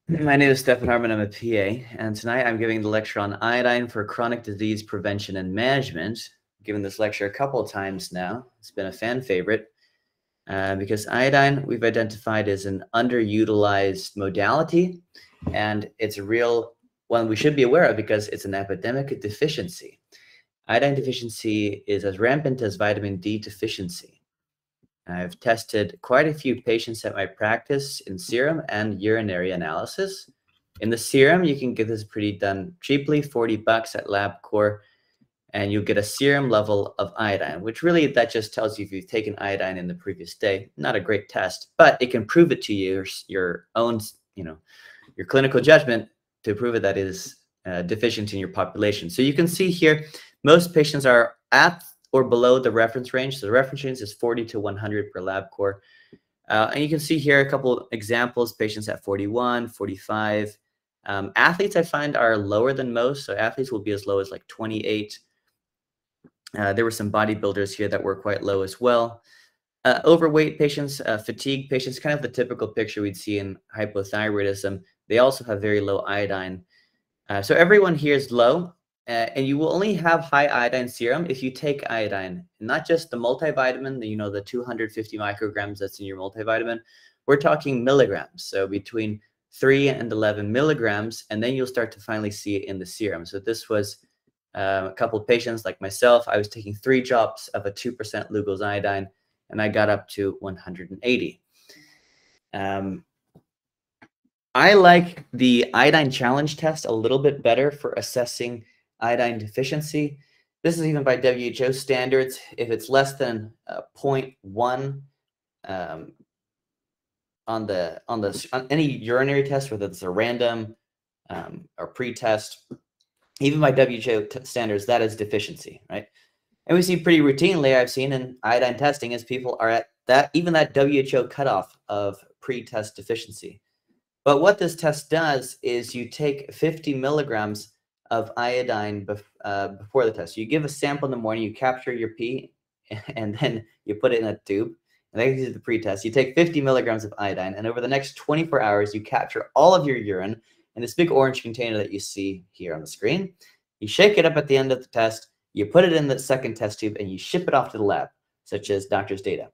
My name is Stefan. I'm a PA, and tonight I'm giving the lecture on iodine for chronic disease prevention and management. I've given this lecture a couple of times now. It's been a fan favorite because iodine we've identified as an underutilized modality, and it's a real one we should be aware of because it's an epidemic of deficiency. Iodine deficiency is as rampant as vitamin D deficiency. I've tested quite a few patients at my practice in serum and urinary analysis. In the serum, you can get this pretty done cheaply, $40 at LabCorp, and you'll get a serum level of iodine, which really that just tells you if you've taken iodine in the previous day. Not a great test, but it can prove it to you, your own, your clinical judgment to prove it that is deficient in your population. So you can see here, most patients are at or below the reference range. So the reference range is 40 to 100 per LabCorp. And you can see here a couple examples, patients at 41, 45. Athletes I find are lower than most. So athletes will be as low as like 28. There were some bodybuilders here that were quite low as well. Overweight patients, fatigue patients, kind of the typical picture we'd see in hypothyroidism. They also have very low iodine. So everyone here is low. And you will only have high iodine serum if you take iodine, not just the multivitamin, the 250 micrograms that's in your multivitamin. We're talking milligrams, so between 3 and 11 milligrams, and then you'll start to finally see it in the serum. So this was a couple of patients like myself. I was taking 3 drops of a 2% Lugol's iodine, and I got up to 180. I like the iodine challenge test a little bit better for assessing iodine deficiency. This is even by WHO standards. If it's less than 0.1 on any urinary test, whether it's a random or pre-test, even by WHO standards, that is deficiency, right? And we see pretty routinely, I've seen in iodine testing, is people are at that WHO cutoff of pre-test deficiency. But what this test does is you take 50 milligrams of iodine before the test. You give a sample in the morning, you capture your pee, and then you put it in a tube. And that gives you the pre-test. You take 50 milligrams of iodine, and over the next 24 hours, you capture all of your urine in this big orange container that you see here on the screen. You shake it up at the end of the test, you put it in the second test tube, and you ship it off to the lab, such as doctor's data.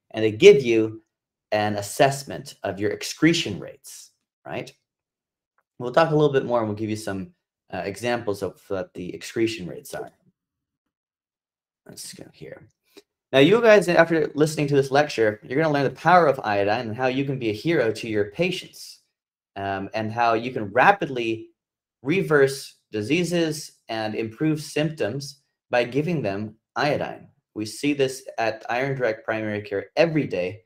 And they give you an assessment of your excretion rates, right? We'll talk a little bit more, and we'll give you some examples of what the excretion rates are. Let's go here. Now, you guys, after listening to this lecture, you're going to learn the power of iodine and how you can be a hero to your patients, and how you can rapidly reverse diseases and improve symptoms by giving them iodine. We see this at Iron Direct Primary Care every day.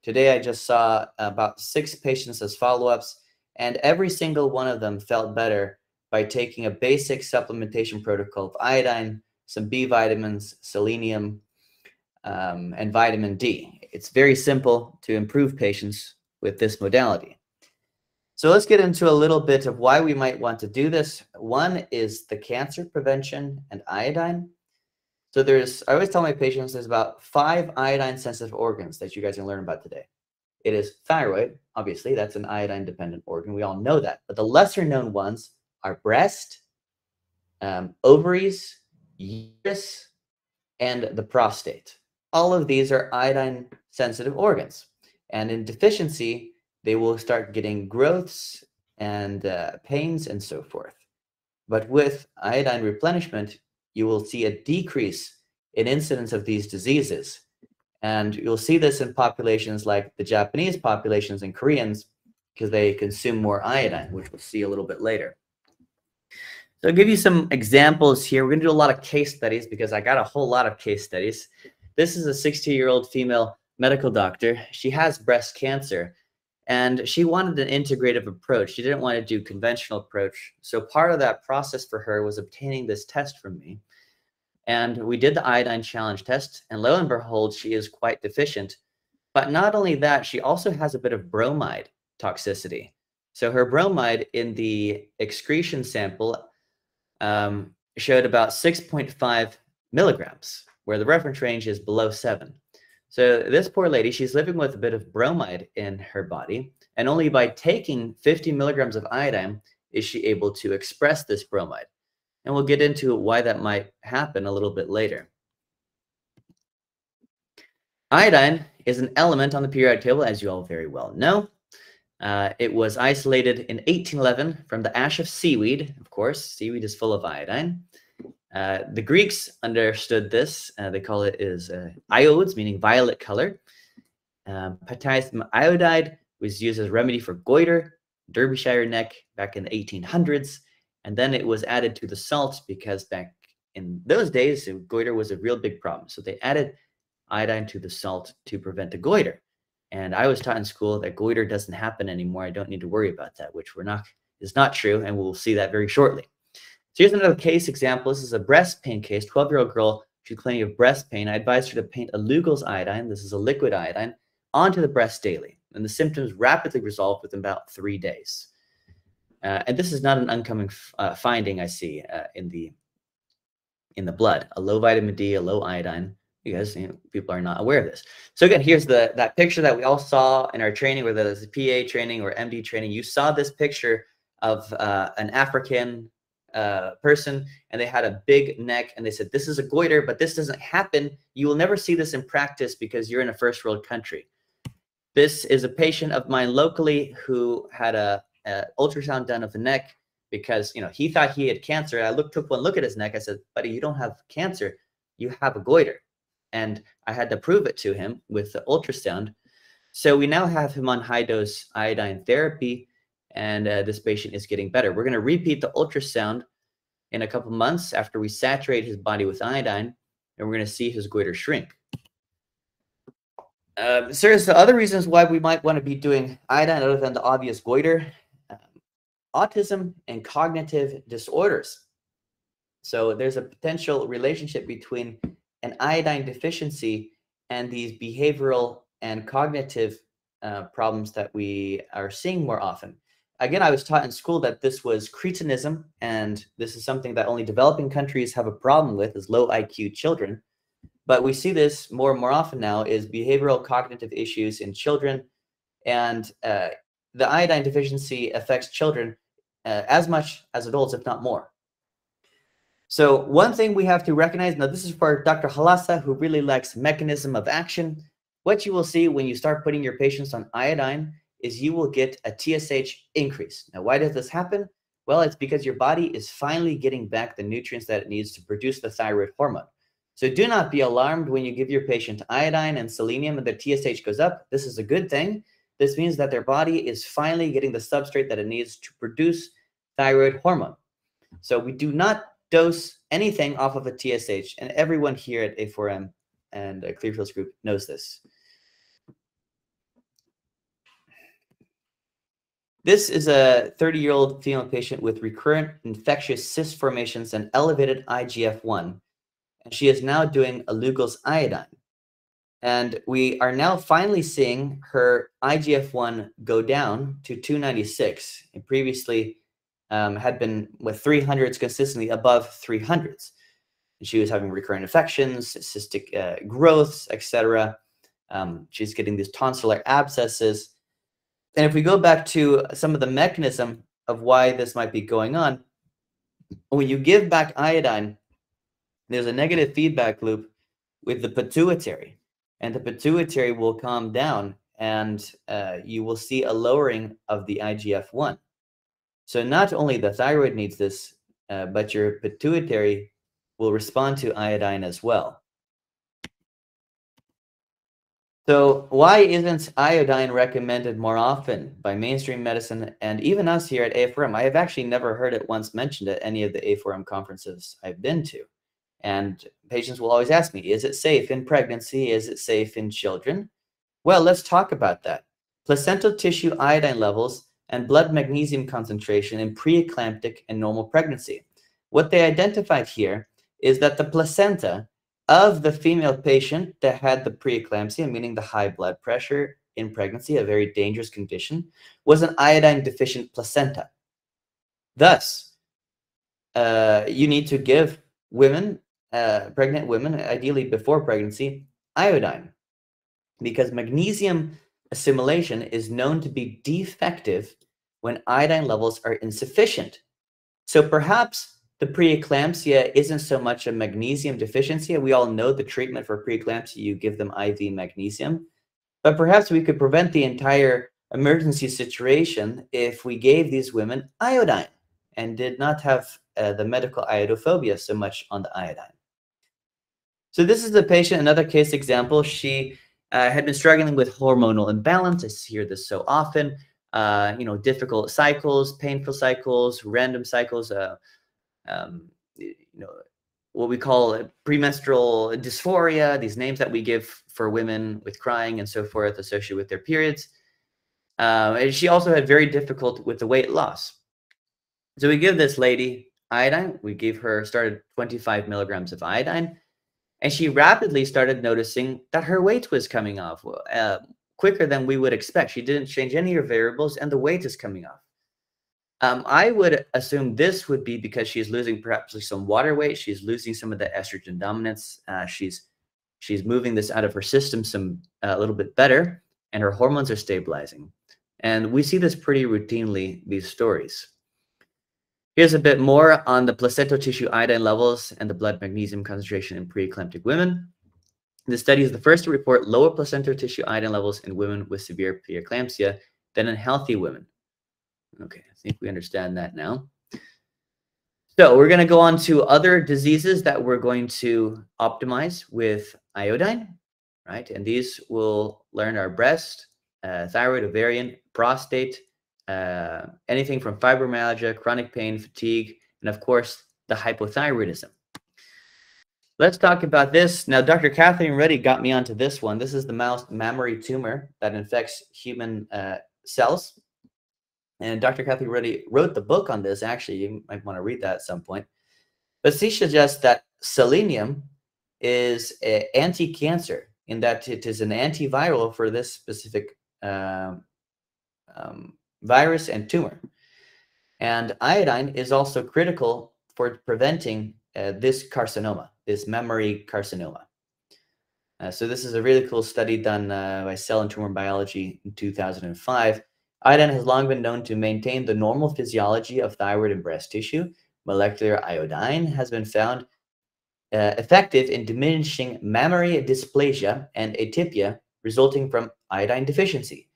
Today, I just saw about 6 patients as follow-ups, and every single one of them felt better by taking a basic supplementation protocol of iodine, some B vitamins, selenium, and vitamin D. It's very simple to improve patients with this modality. So let's get into a little bit of why we might want to do this. One is the cancer prevention and iodine. So I always tell my patients there's about 5 iodine-sensitive organs that you guys are going to learn about today. It is thyroid, obviously, that's an iodine-dependent organ. We all know that. But the lesser-known ones are breast, ovaries, uterus, and the prostate. All of these are iodine-sensitive organs. And in deficiency, they will start getting growths and pains and so forth. But with iodine replenishment, you will see a decrease in incidence of these diseases. And you'll see this in populations like the Japanese populations and Koreans because they consume more iodine, which we'll see a little bit later. So I'll give you some examples here. We're going to do a lot of case studies because I got a whole lot of case studies. This is a 60-year-old female medical doctor. She has breast cancer, and she wanted an integrative approach. She didn't want to do conventional approach. So part of that process for her was obtaining this test from me. And we did the iodine challenge test, and lo and behold, she is quite deficient. But not only that, she also has a bit of bromide toxicity. So her bromide in the excretion sample showed about 6.5 milligrams, where the reference range is below 7. So this poor lady, she's living with a bit of bromide in her body, And only by taking 50 milligrams of iodine is she able to express this bromide. And we'll get into why that might happen a little bit later. Iodine is an element on the periodic table, as you all very well know. It was isolated in 1811 from the ash of seaweed. Of course, seaweed is full of iodine. The Greeks understood this. They call it iodes, meaning violet color. Potassium iodide was used as a remedy for goiter, Derbyshire neck back in the 1800s. And then it was added to the salt because back in those days, goiter was a real big problem. So they added iodine to the salt to prevent a goiter. And I was taught in school that goiter doesn't happen anymore. I don't need to worry about that, which is not true. And we'll see that very shortly. So here's another case example. This is a breast pain case, 12-year-old girl. She's complaining of breast pain. I advised her to paint a Lugol's iodine. This is a liquid iodine onto the breast daily. And the symptoms rapidly resolved within about 3 days. And this is not an uncommon finding I see in the blood. A low vitamin D, a low iodine. Because people are not aware of this. So again, here's that picture that we all saw in our training, whether it's PA training or MD training. You saw this picture of an African person, and they had a big neck, and they said, this is a goiter, but this doesn't happen. You will never see this in practice because you're in a first world country. This is a patient of mine locally who had a ultrasound done of the neck because he thought he had cancer. I took one look at his neck. I said, buddy, you don't have cancer. You have a goiter. And I had to prove it to him with the ultrasound. So we now have him on high-dose iodine therapy, and this patient is getting better. We're going to repeat the ultrasound in a couple months after we saturate his body with iodine, and we're going to see his goiter shrink. So there's the other reasons why we might want to be doing iodine other than the obvious goiter. Autism and cognitive disorders. So there's a potential relationship between an iodine deficiency and these behavioral and cognitive problems that we are seeing more often. Again, I was taught in school that this was cretinism, and this is something that only developing countries have a problem with, is low IQ children. But we see this more and more often now is behavioral cognitive issues in children, and the iodine deficiency affects children as much as adults, if not more. So one thing we have to recognize, now this is for Dr. Halassa, who really likes mechanism of action. What you will see when you start putting your patients on iodine is you will get a TSH increase. Now, why does this happen? Well, it's because your body is finally getting back the nutrients that it needs to produce the thyroid hormone. So do not be alarmed when you give your patient iodine and selenium and their TSH goes up. This is a good thing. This means that their body is finally getting the substrate that it needs to produce thyroid hormone. So we do not dose anything off of a TSH, and everyone here at A4M and Clearfield's group knows this. This is a 30-year-old female patient with recurrent infectious cyst formations and elevated IGF-1, and she is now doing a Lugol's iodine. And we are now finally seeing her IGF-1 go down to 296, and previously had been with 300s consistently above 300s. And she was having recurrent infections, cystic growths, etc. She's getting these tonsillar abscesses. And if we go back to some of the mechanism of why this might be going on, when you give back iodine, there's a negative feedback loop with the pituitary, and the pituitary will calm down, and you will see a lowering of the IGF-1. So not only the thyroid needs this, but your pituitary will respond to iodine as well. So why isn't iodine recommended more often by mainstream medicine and even us here at A4M? I have actually never heard it once mentioned at any of the A4M conferences I've been to. And patients will always ask me, is it safe in pregnancy? Is it safe in children? Well, let's talk about that. Placental tissue iodine levels and blood magnesium concentration in preeclamptic and normal pregnancy. What they identified here is that the placenta of the female patient that had the preeclampsia, meaning the high blood pressure in pregnancy, a very dangerous condition, was an iodine deficient placenta. Thus, you need to give women, pregnant women, ideally before pregnancy, iodine, because magnesium assimilation is known to be defective when iodine levels are insufficient. So perhaps the preeclampsia isn't so much a magnesium deficiency. We all know the treatment for preeclampsia, you give them IV magnesium. But perhaps we could prevent the entire emergency situation if we gave these women iodine and did not have the medical iodophobia so much on the iodine. So this is the patient, another case example. She had been struggling with hormonal imbalance. I hear this so often. Difficult cycles, painful cycles, random cycles, what we call premenstrual dysphoria, these names that we give for women with crying and so forth associated with their periods. And she also had very difficult with the weight loss. So we give this lady iodine. We started 25 milligrams of iodine, and she rapidly started noticing that her weight was coming off quicker than we would expect. She didn't change any of her variables, and the weight is coming off. I would assume this would be because she's losing perhaps some water weight. She's losing some of the estrogen dominance. She's moving this out of her system a little bit better, and her hormones are stabilizing. And we see this pretty routinely, these stories. Here's a bit more on the placental tissue iodine levels and the blood magnesium concentration in preeclamptic women. This study is the first to report lower placental tissue iodine levels in women with severe preeclampsia than in healthy women. Okay, I think we understand that now. So we're going to go on to other diseases that we're going to optimize with iodine, right? And these will learn our breast, thyroid, ovarian, prostate, anything from fibromyalgia, chronic pain, fatigue, and of course, the hypothyroidism. Let's talk about this. Now, Dr. Catherine Reddy got me onto this one. This is the mouse mammary tumor that infects human cells. And Dr. Catherine Reddy wrote the book on this. Actually, you might want to read that at some point. But she suggests that selenium is anti-cancer in that it is an antiviral for this specific virus and tumor. And iodine is also critical for preventing this carcinoma, this mammary carcinoma. So this is a really cool study done by Cell and Tumor Biology in 2005. Iodine has long been known to maintain the normal physiology of thyroid and breast tissue. Molecular iodine has been found effective in diminishing mammary dysplasia and atypia resulting from iodine deficiency,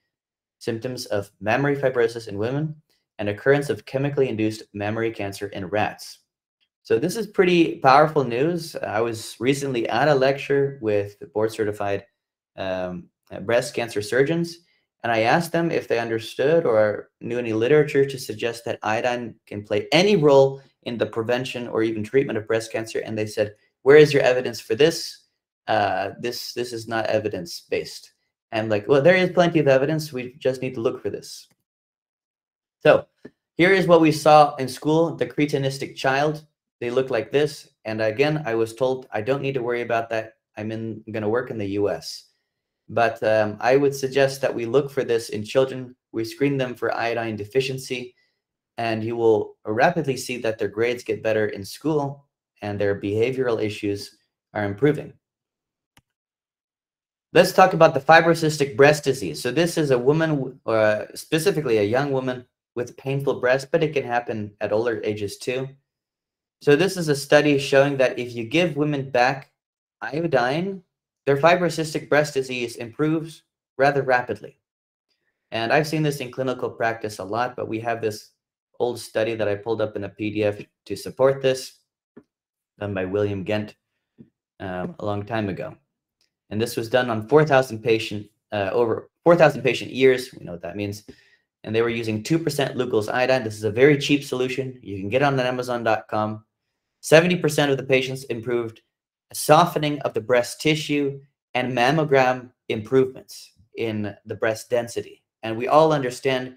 symptoms of mammary fibrosis in women, and occurrence of chemically induced mammary cancer in rats. So this is pretty powerful news. I was recently at a lecture with board-certified breast cancer surgeons, and I asked them if they understood or knew any literature to suggest that iodine can play any role in the prevention or even treatment of breast cancer. And they said, "Where is your evidence for this? This is not evidence-based." And I'm like, well, there is plenty of evidence. We just need to look for this. So here is what we saw in school, the cretinistic child. They look like this. And again, I was told I don't need to worry about that. I'm going to work in the US. But I would suggest that we look for this in children. We screen them for iodine deficiency, and you will rapidly see that their grades get better in school and their behavioral issues are improving. Let's talk about the fibrocystic breast disease. So this is a woman, specifically a young woman with painful breast, but it can happen at older ages too. So this is a study showing that if you give women back iodine, their fibrocystic breast disease improves rather rapidly. And I've seen this in clinical practice a lot, but we have this old study that I pulled up in a PDF to support this, done by William Gent a long time ago. And this was done on 4,000 patient, over 4,000 patient years. We know what that means. And they were using 2% Lugol's iodine. This is a very cheap solution. You can get on Amazon.com. 70% of the patients improved softening of the breast tissue and mammogram improvements in the breast density. And we all understand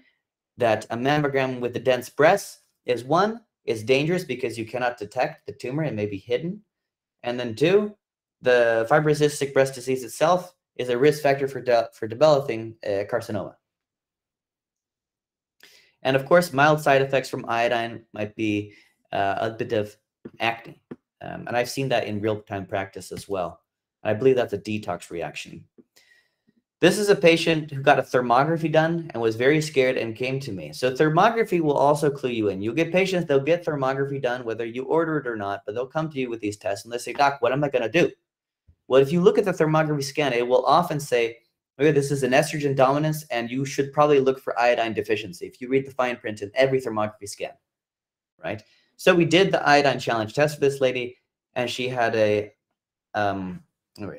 that a mammogram with a dense breast is dangerous because you cannot detect the tumor. It may be hidden. And then two, the fibrocystic breast disease itself is a risk factor for developing carcinoma. And of course, mild side effects from iodine might be a bit of acne. And I've seen that in real-time practice as well. I believe that's a detox reaction. This is a patient who got a thermography done and was very scared and came to me. So thermography will also clue you in. You'll get patients, they'll get thermography done, whether you order it or not, but they'll come to you with these tests and they say, Doc, what am I going to do? Well, if you look at the thermography scan, it will often say, okay, this is an estrogen dominance, and you should probably look for iodine deficiency if you read the fine print in every thermography scan, right? So we did the iodine challenge test for this lady, and she had a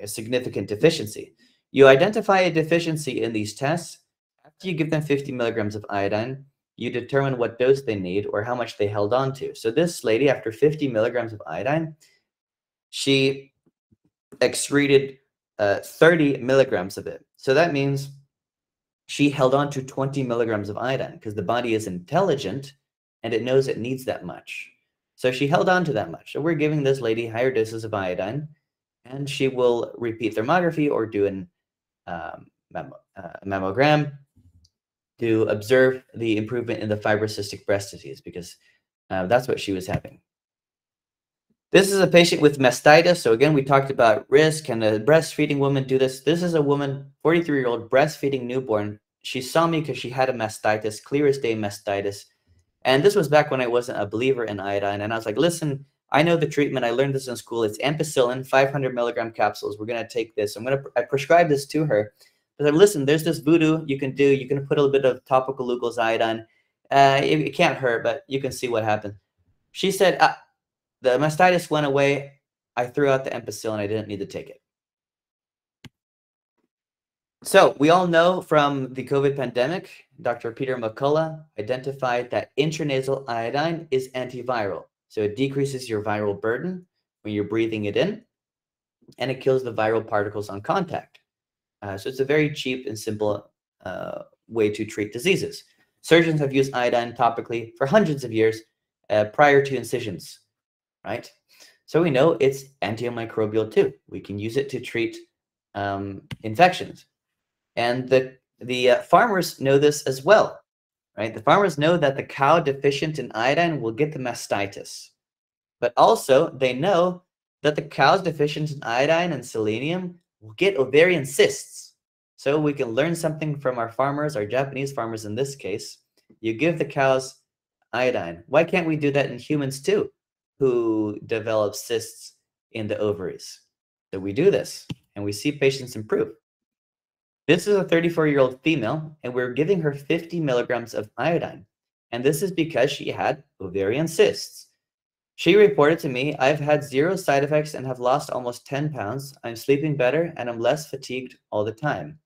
significant deficiency. You identify a deficiency in these tests. After you give them 50 milligrams of iodine, you determine what dose they need or how much they held on to. So this lady, after 50 milligrams of iodine, she excreted 30 milligrams of it. So that means she held on to 20 milligrams of iodine because the body is intelligent and it knows it needs that much. So she held on to that much. So we're giving this lady higher doses of iodine, and she will repeat thermography or do an mammogram to observe the improvement in the fibrocystic breast disease, because that's what she was having. This is a patient with mastitis. So again, we talked about risk. Can a breastfeeding woman do this? This is a woman, 43-year-old, breastfeeding newborn. She saw me because she had a mastitis, clear as day mastitis. And this was back when I wasn't a believer in iodine. And I was like, listen, I know the treatment. I learned this in school. It's ampicillin, 500 milligram capsules. We're going to take this. I prescribed this to her. I said, listen, there's this voodoo you can do. You can put a little bit of topical Lugol's iodine. It can't hurt, but you can see what happens. She said, the mastitis went away. I threw out the ampicillin. I didn't need to take it. So we all know from the COVID pandemic, Dr. Peter McCullough identified that intranasal iodine is antiviral. So it decreases your viral burden when you're breathing it in, and it kills the viral particles on contact. So it's a very cheap and simple way to treat diseases. Surgeons have used iodine topically for hundreds of years prior to incisions, right? So we know it's antimicrobial too. We can use it to treat infections. And the farmers know this as well, right? The farmers know that the cow deficient in iodine will get the mastitis. But also, they know that the cows deficient in iodine and selenium will get ovarian cysts. So we can learn something from our farmers, our Japanese farmers in this case. You give the cows iodine. Why can't we do that in humans too, who develop cysts in the ovaries? So we do this, and we see patients improve. This is a 34-year-old female, and we're giving her 50 milligrams of iodine. And this is because she had ovarian cysts. She reported to me, I've had 0 side effects and have lost almost 10 pounds. I'm sleeping better and I'm less fatigued all the time.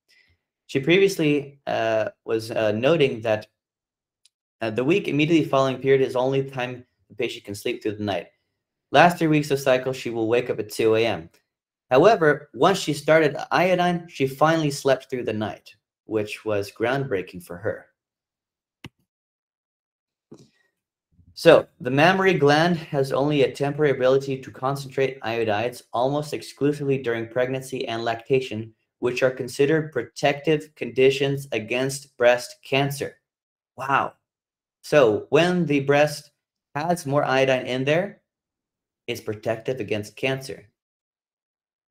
She previously was noting that the week immediately following period is only the time the patient can sleep through the night. Last 3 weeks of cycle, she will wake up at 2 a.m. However, once she started iodine, she finally slept through the night, which was groundbreaking for her. So the mammary gland has only a temporary ability to concentrate iodides almost exclusively during pregnancy and lactation, which are considered protective conditions against breast cancer. Wow. So when the breast has more iodine in there, it's protective against cancer.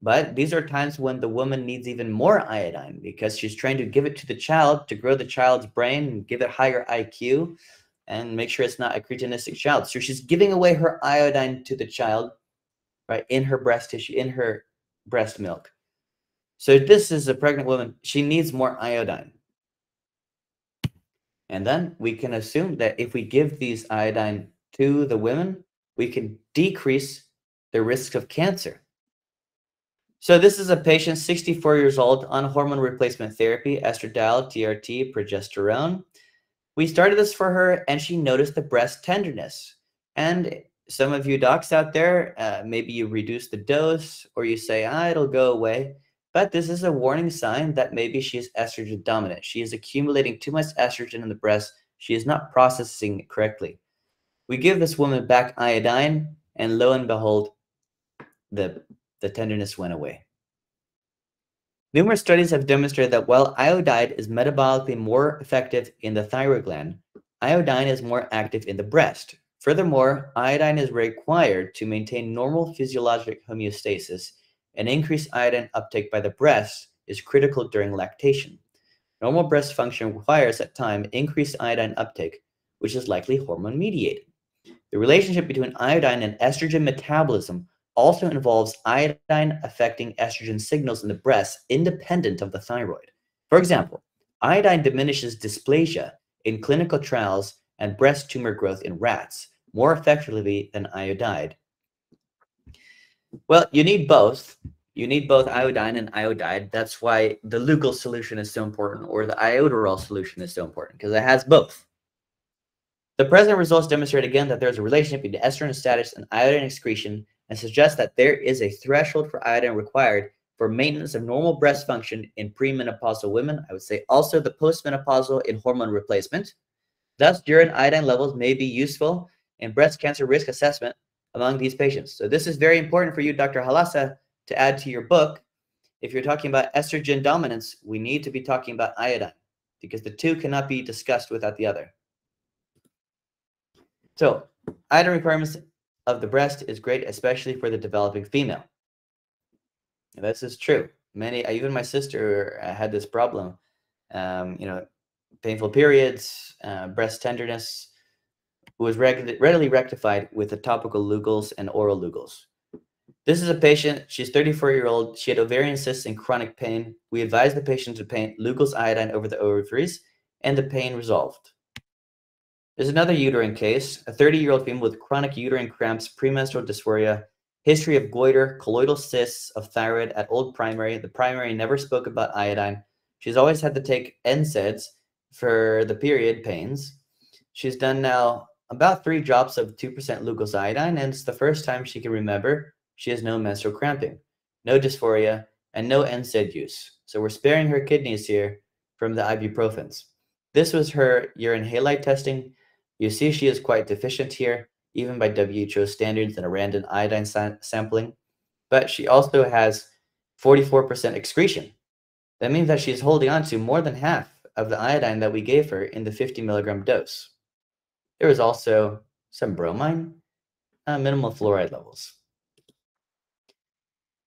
But these are times when the woman needs even more iodine because she's trying to give it to the child to grow the child's brain and give it higher IQ and make sure it's not a cretinistic child. So she's giving away her iodine to the child, right, in her breast tissue, in her breast milk. So this is a pregnant woman. She needs more iodine. And then we can assume that if we give these iodine to the women, we can decrease the risk of cancer. So this is a patient, 64 years old, on hormone replacement therapy, estradiol, TRT, progesterone. We started this for her, and she noticed the breast tenderness. And some of you docs out there, maybe you reduce the dose, or you say, it'll go away. But this is a warning sign that maybe she is estrogen dominant. She is accumulating too much estrogen in the breast. She is not processing it correctly. We give this woman back iodine, and lo and behold, the tenderness went away. Numerous studies have demonstrated that while iodide is metabolically more effective in the thyroid gland, iodine is more active in the breast. Furthermore, iodine is required to maintain normal physiologic homeostasis, and increased iodine uptake by the breast is critical during lactation. Normal breast function requires at time increased iodine uptake, which is likely hormone mediated. The relationship between iodine and estrogen metabolism also involves iodine affecting estrogen signals in the breast independent of the thyroid. For example, iodine diminishes dysplasia in clinical trials and breast tumor growth in rats more effectively than iodide. Well, you need both. You need both iodine and iodide. That's why the Lugol solution is so important, or the iodoral solution is so important, because it has both. The present results demonstrate again that there is a relationship between estrogen status and iodine excretion and suggest that there is a threshold for iodine required for maintenance of normal breast function in premenopausal women. I would say also the postmenopausal in hormone replacement. Thus, urine iodine levels may be useful in breast cancer risk assessment among these patients. So this is very important for you, Dr. Halassa, to add to your book. If you're talking about estrogen dominance, we need to be talking about iodine because the two cannot be discussed without the other. So iodine requirements of the breast is great, especially for the developing female. And this is true. Many, even my sister had this problem, painful periods, breast tenderness, was readily rectified with the topical Lugols and oral Lugols. This is a patient, she's 34-year-old, she had ovarian cysts and chronic pain. We advised the patient to paint Lugol's iodine over the ovaries, and the pain resolved. There's another uterine case, a 30-year-old female with chronic uterine cramps, premenstrual dysphoria, history of goiter, colloidal cysts of thyroid at old primary. The primary never spoke about iodine. She's always had to take NSAIDs for the period pains. She's done now about 3 drops of 2% Lugol's iodine, and it's the first time she can remember she has no menstrual cramping, no dysphoria, and no NSAID use. So we're sparing her kidneys here from the ibuprofens. This was her urine halite testing. You see she is quite deficient here, even by WHO standards in a random iodine sampling. But she also has 44% excretion. That means that she's holding on to more than half of the iodine that we gave her in the 50 milligram dose. There was also some bromine, minimal fluoride levels.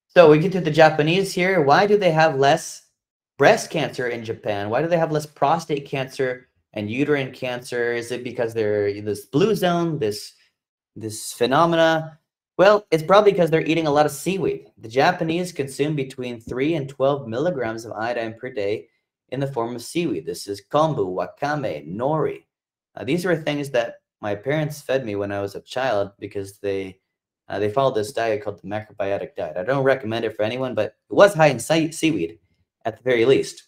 So we get to the Japanese here. Why do they have less breast cancer in Japan? Why do they have less prostate cancer and uterine cancer? Is it because they're in this blue zone, this phenomena? Well, it's probably because they're eating a lot of seaweed. The Japanese consume between 3 and 12 milligrams of iodine per day in the form of seaweed. This is kombu, wakame, nori. These were things that my parents fed me when I was a child because they followed this diet called the macrobiotic diet. I don't recommend it for anyone, but it was high in seaweed at the very least.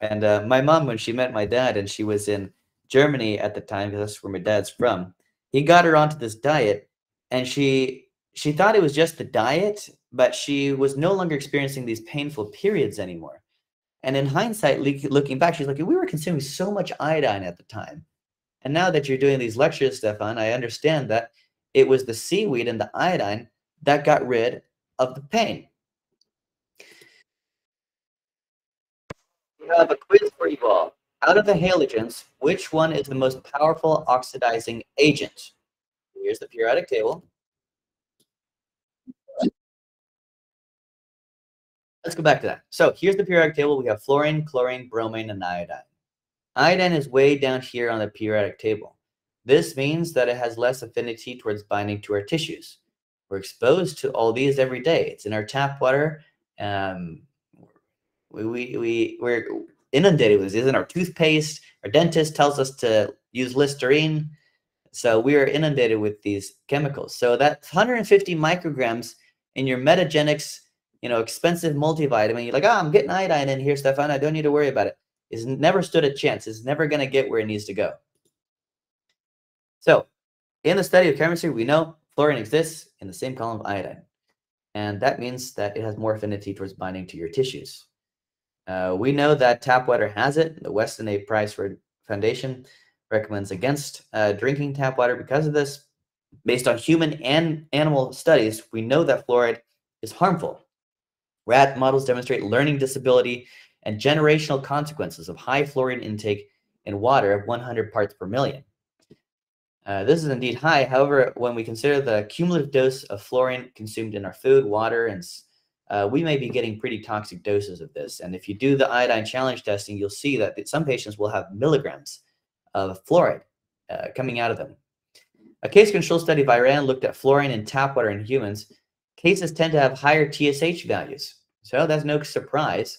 And my mom, when she met my dad, and she was in Germany at the time, because that's where my dad's from, he got her onto this diet, and she thought it was just the diet, but she was no longer experiencing these painful periods anymore. And in hindsight, looking back, she's like, we were consuming so much iodine at the time. And now that you're doing these lectures, Stefan, I understand that it was the seaweed and the iodine that got rid of the pain. We have a quiz for you all. Out of the halogens, which one is the most powerful oxidizing agent? Here's the periodic table. Let's go back to that. So here's the periodic table. We have fluorine, chlorine, bromine, and iodine. Iodine is way down here on the periodic table. This means that it has less affinity towards binding to our tissues. We're exposed to all these every day. It's in our tap water. We're inundated with this. It's in our toothpaste. Our dentist tells us to use Listerine. So we are inundated with these chemicals. So that's 150 micrograms in your Metagenics, expensive multivitamin. You're like, I'm getting iodine in here, Stefan. I don't need to worry about it. It's never stood a chance. It's never going to get where it needs to go. So in the study of chemistry, we know fluorine exists in the same column of iodine. And that means that it has more affinity towards binding to your tissues. We know that tap water has it. The Weston A. Price Foundation recommends against drinking tap water because of this. Based on human and animal studies, we know that fluoride is harmful. Rat models demonstrate learning disability and generational consequences of high fluorine intake in water of 100 parts per million. This is indeed high. However, when we consider the cumulative dose of fluorine consumed in our food, water, and we may be getting pretty toxic doses of this. And if you do the iodine challenge testing, you'll see that some patients will have milligrams of fluoride coming out of them. A case control study by Iran looked at fluorine in tap water in humans. Cases tend to have higher TSH values. So that's no surprise.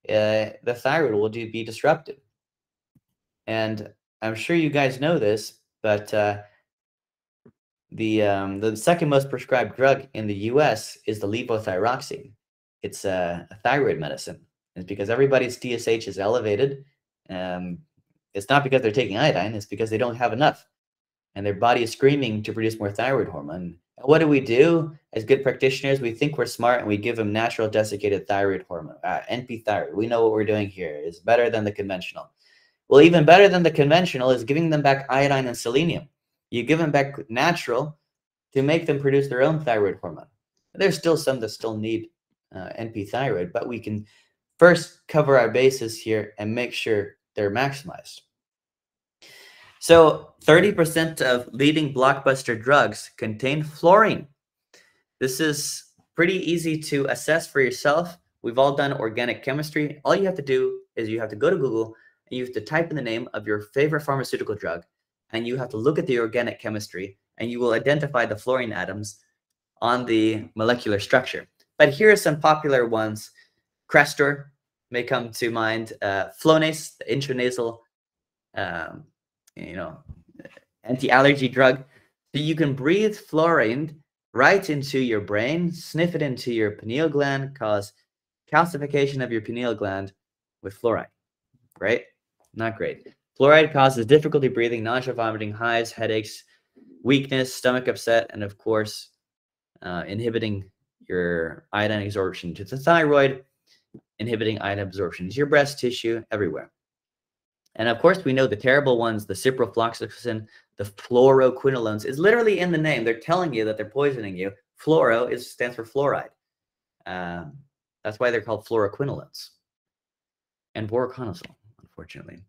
The thyroid will be disrupted. And I'm sure you guys know this, but the second most prescribed drug in the US is the levothyroxine. It's a thyroid medicine. It's because everybody's TSH is elevated. It's not because they're taking iodine, it's because they don't have enough. And their body is screaming to produce more thyroid hormone. And what do? As good practitioners, we think we're smart and we give them natural desiccated thyroid hormone, NP thyroid. We know what we're doing here. It's better than the conventional. Well, even better than the conventional is giving them back iodine and selenium. You give them back natural to make them produce their own thyroid hormone. There's still some that still need NP thyroid, but we can first cover our bases here and make sure they're maximized. So 30% of leading blockbuster drugs contain fluorine. This is pretty easy to assess for yourself. We've all done organic chemistry. All you have to do is you have to go to Google and you have to type in the name of your favorite pharmaceutical drug, and you have to look at the organic chemistry, and you will identify the fluorine atoms on the molecular structure. But here are some popular ones. Crestor may come to mind. Flonase, the intranasal anti-allergy drug. So you can breathe fluorine right into your brain, sniff it into your pineal gland, cause calcification of your pineal gland with fluoride. Great? Not great. Fluoride causes difficulty breathing, nausea, vomiting, hives, headaches, weakness, stomach upset, and of course, inhibiting your iodine absorption to the thyroid, inhibiting iodine absorption to your breast tissue, everywhere. And of course, we know the terrible ones, the ciprofloxacin, the fluoroquinolones, is literally in the name. They're telling you that they're poisoning you. Fluoro stands for fluoride. That's why they're called fluoroquinolones. And voriconazole, unfortunately.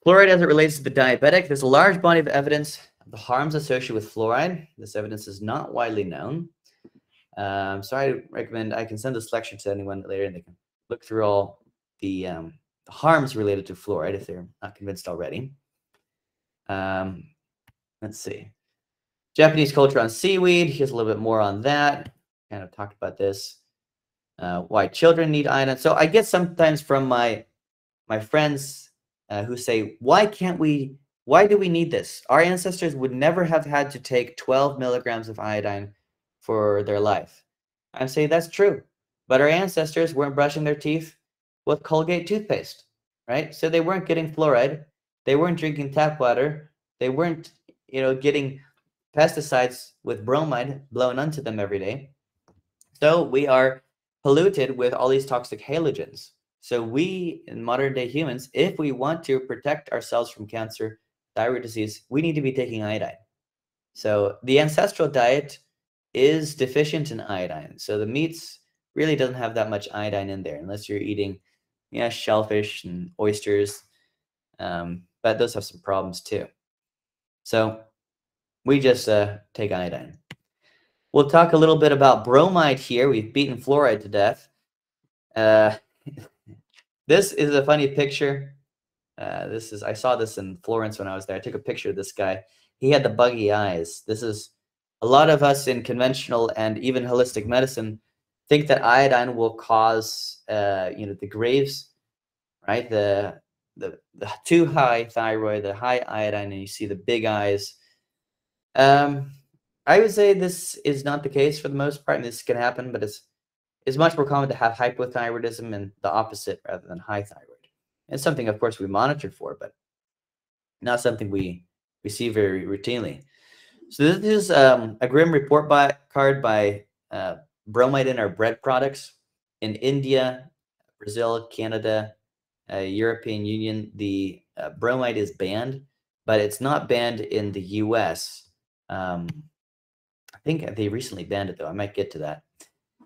Fluoride as it relates to the diabetic, there's a large body of evidence of the harms associated with fluoride. This evidence is not widely known. So I recommend, I can send this lecture to anyone later and they can look through all the harms related to fluoride if they're not convinced already. Let's see. Japanese culture on seaweed. Here's a little bit more on that. Kind of talked about this. Why children need iodine. So I get sometimes from my friends who say, why do we need this? Our ancestors would never have had to take 12 milligrams of iodine for their life. I'm saying that's true. But our ancestors weren't brushing their teeth with Colgate toothpaste, right? So they weren't getting fluoride. They weren't drinking tap water. They weren't, getting pesticides with bromide blown onto them every day. So we are polluted with all these toxic halogens. So we, in modern day humans, if we want to protect ourselves from cancer, thyroid disease, we need to be taking iodine. So the ancestral diet is deficient in iodine. So the meats really doesn't have that much iodine in there unless you're eating shellfish and oysters. But those have some problems too. So we just take iodine. We'll talk a little bit about bromide here. We've beaten fluoride to death. This is a funny picture. I saw this in Florence when I was there. I took a picture of this guy. He had the buggy eyes. This is a lot of us in conventional and even holistic medicine think that iodine will cause, the Graves, right? The too high thyroid, the high iodine, and you see the big eyes. I would say this is not the case for the most part, and this can happen, but it's much more common to have hypothyroidism and the opposite rather than high thyroid. It's something, of course, we monitor for, but not something we see very routinely. So this is a grim report card by bromide in our bread products. In India, Brazil, Canada, European Union, the bromide is banned, but it's not banned in the US. I think they recently banned it, though. I might get to that.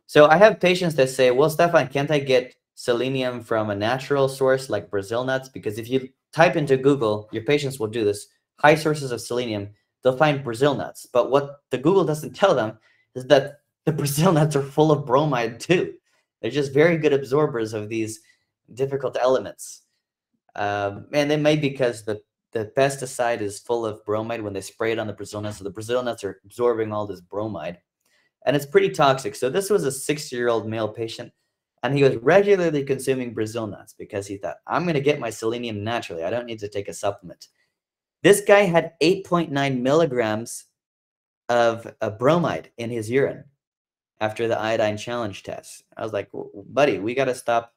So I have patients that say, well, Stefan, can't I get selenium from a natural source like Brazil nuts? Because if you type into Google, your patients will do this, high sources of selenium, they'll find Brazil nuts. But what the Google doesn't tell them is that The Brazil nuts are full of bromide too. They're just very good absorbers of these difficult elements. And it may be because the pesticide is full of bromide when they spray it on the Brazil nuts. So the Brazil nuts are absorbing all this bromide. And it's pretty toxic. So this was a 60-year-old male patient, and he was regularly consuming Brazil nuts because he thought, I'm going to get my selenium naturally. I don't need to take a supplement. This guy had 8.9 milligrams of bromide in his urine after the iodine challenge test. I was like, buddy, we got to stop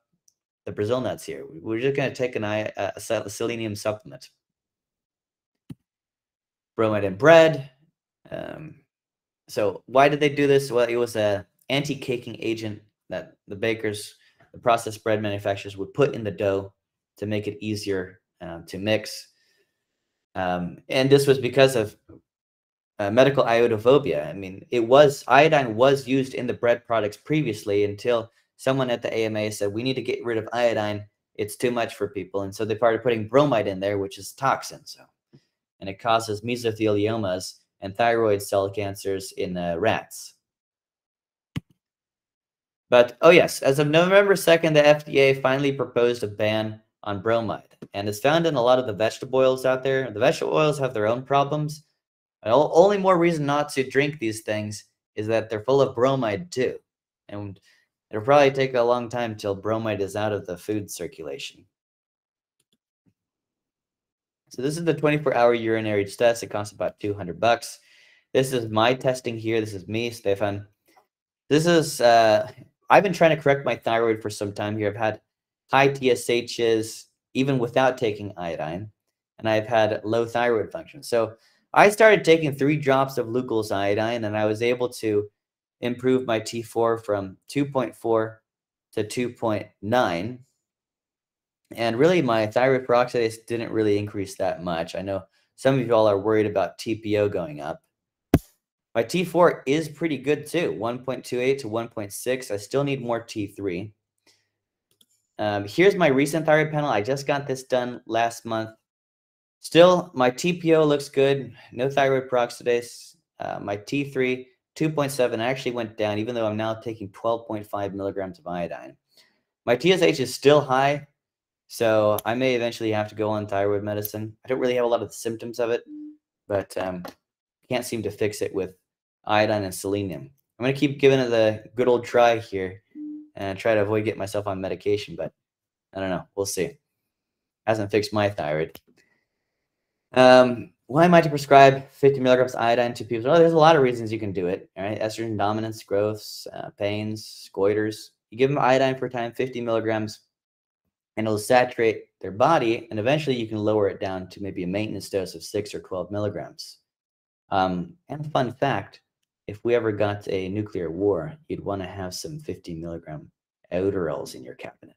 the Brazil nuts here. We're just going to take a selenium supplement. Bromide in bread. So why did they do this? Well, it was a anti-caking agent that the processed bread manufacturers would put in the dough to make it easier to mix. And this was because of medical iodophobia. I mean, iodine was used in the bread products previously until someone at the AMA said, we need to get rid of iodine. It's too much for people. And so they started putting bromide in there, which is toxin. And it causes mesotheliomas and thyroid cell cancers in rats. But, oh yes, as of November 2nd, the FDA finally proposed a ban on bromide. And it's found in a lot of the vegetable oils out there. The vegetable oils have their own problems. And only more reason not to drink these things is that they're full of bromide too. And it'll probably take a long time till bromide is out of the food circulation. So this is the 24-hour urinary test. It costs about $200. This is my testing here. This is me, Stefan. This is, I've been trying to correct my thyroid for some time here. I've had high TSHs even without taking iodine, and I've had low thyroid function. So I started taking 3 drops of glucose iodine, and I was able to improve my T4 from 2.4 to 2.9. And really, my thyroid peroxidase didn't really increase that much. I know some of you all are worried about TPO going up. My T4 is pretty good too, 1.28 to 1.6. I still need more T3. Here's my recent thyroid panel. I just got this done last month. Still, my TPO looks good. No thyroid peroxidase. My T3, 2.7, actually went down, even though I'm now taking 12.5 milligrams of iodine. My TSH is still high, so I may eventually have to go on thyroid medicine. I don't really have a lot of the symptoms of it, but can't seem to fix it with iodine and selenium. I'm going to keep giving it the good old try here and try to avoid getting myself on medication, but I don't know. We'll see. Hasn't fixed my thyroid. Why am I to prescribe 50 milligrams iodine to people? Well, there's a lot of reasons you can do it. All right, estrogen dominance, growths, pains, goiters. You give them iodine for a time, 50 milligrams, and it'll saturate their body, and eventually you can lower it down to maybe a maintenance dose of 6 or 12 milligrams. And a fun fact, if we ever got a nuclear war, you'd want to have some 50 milligram Iodorals in your cabinet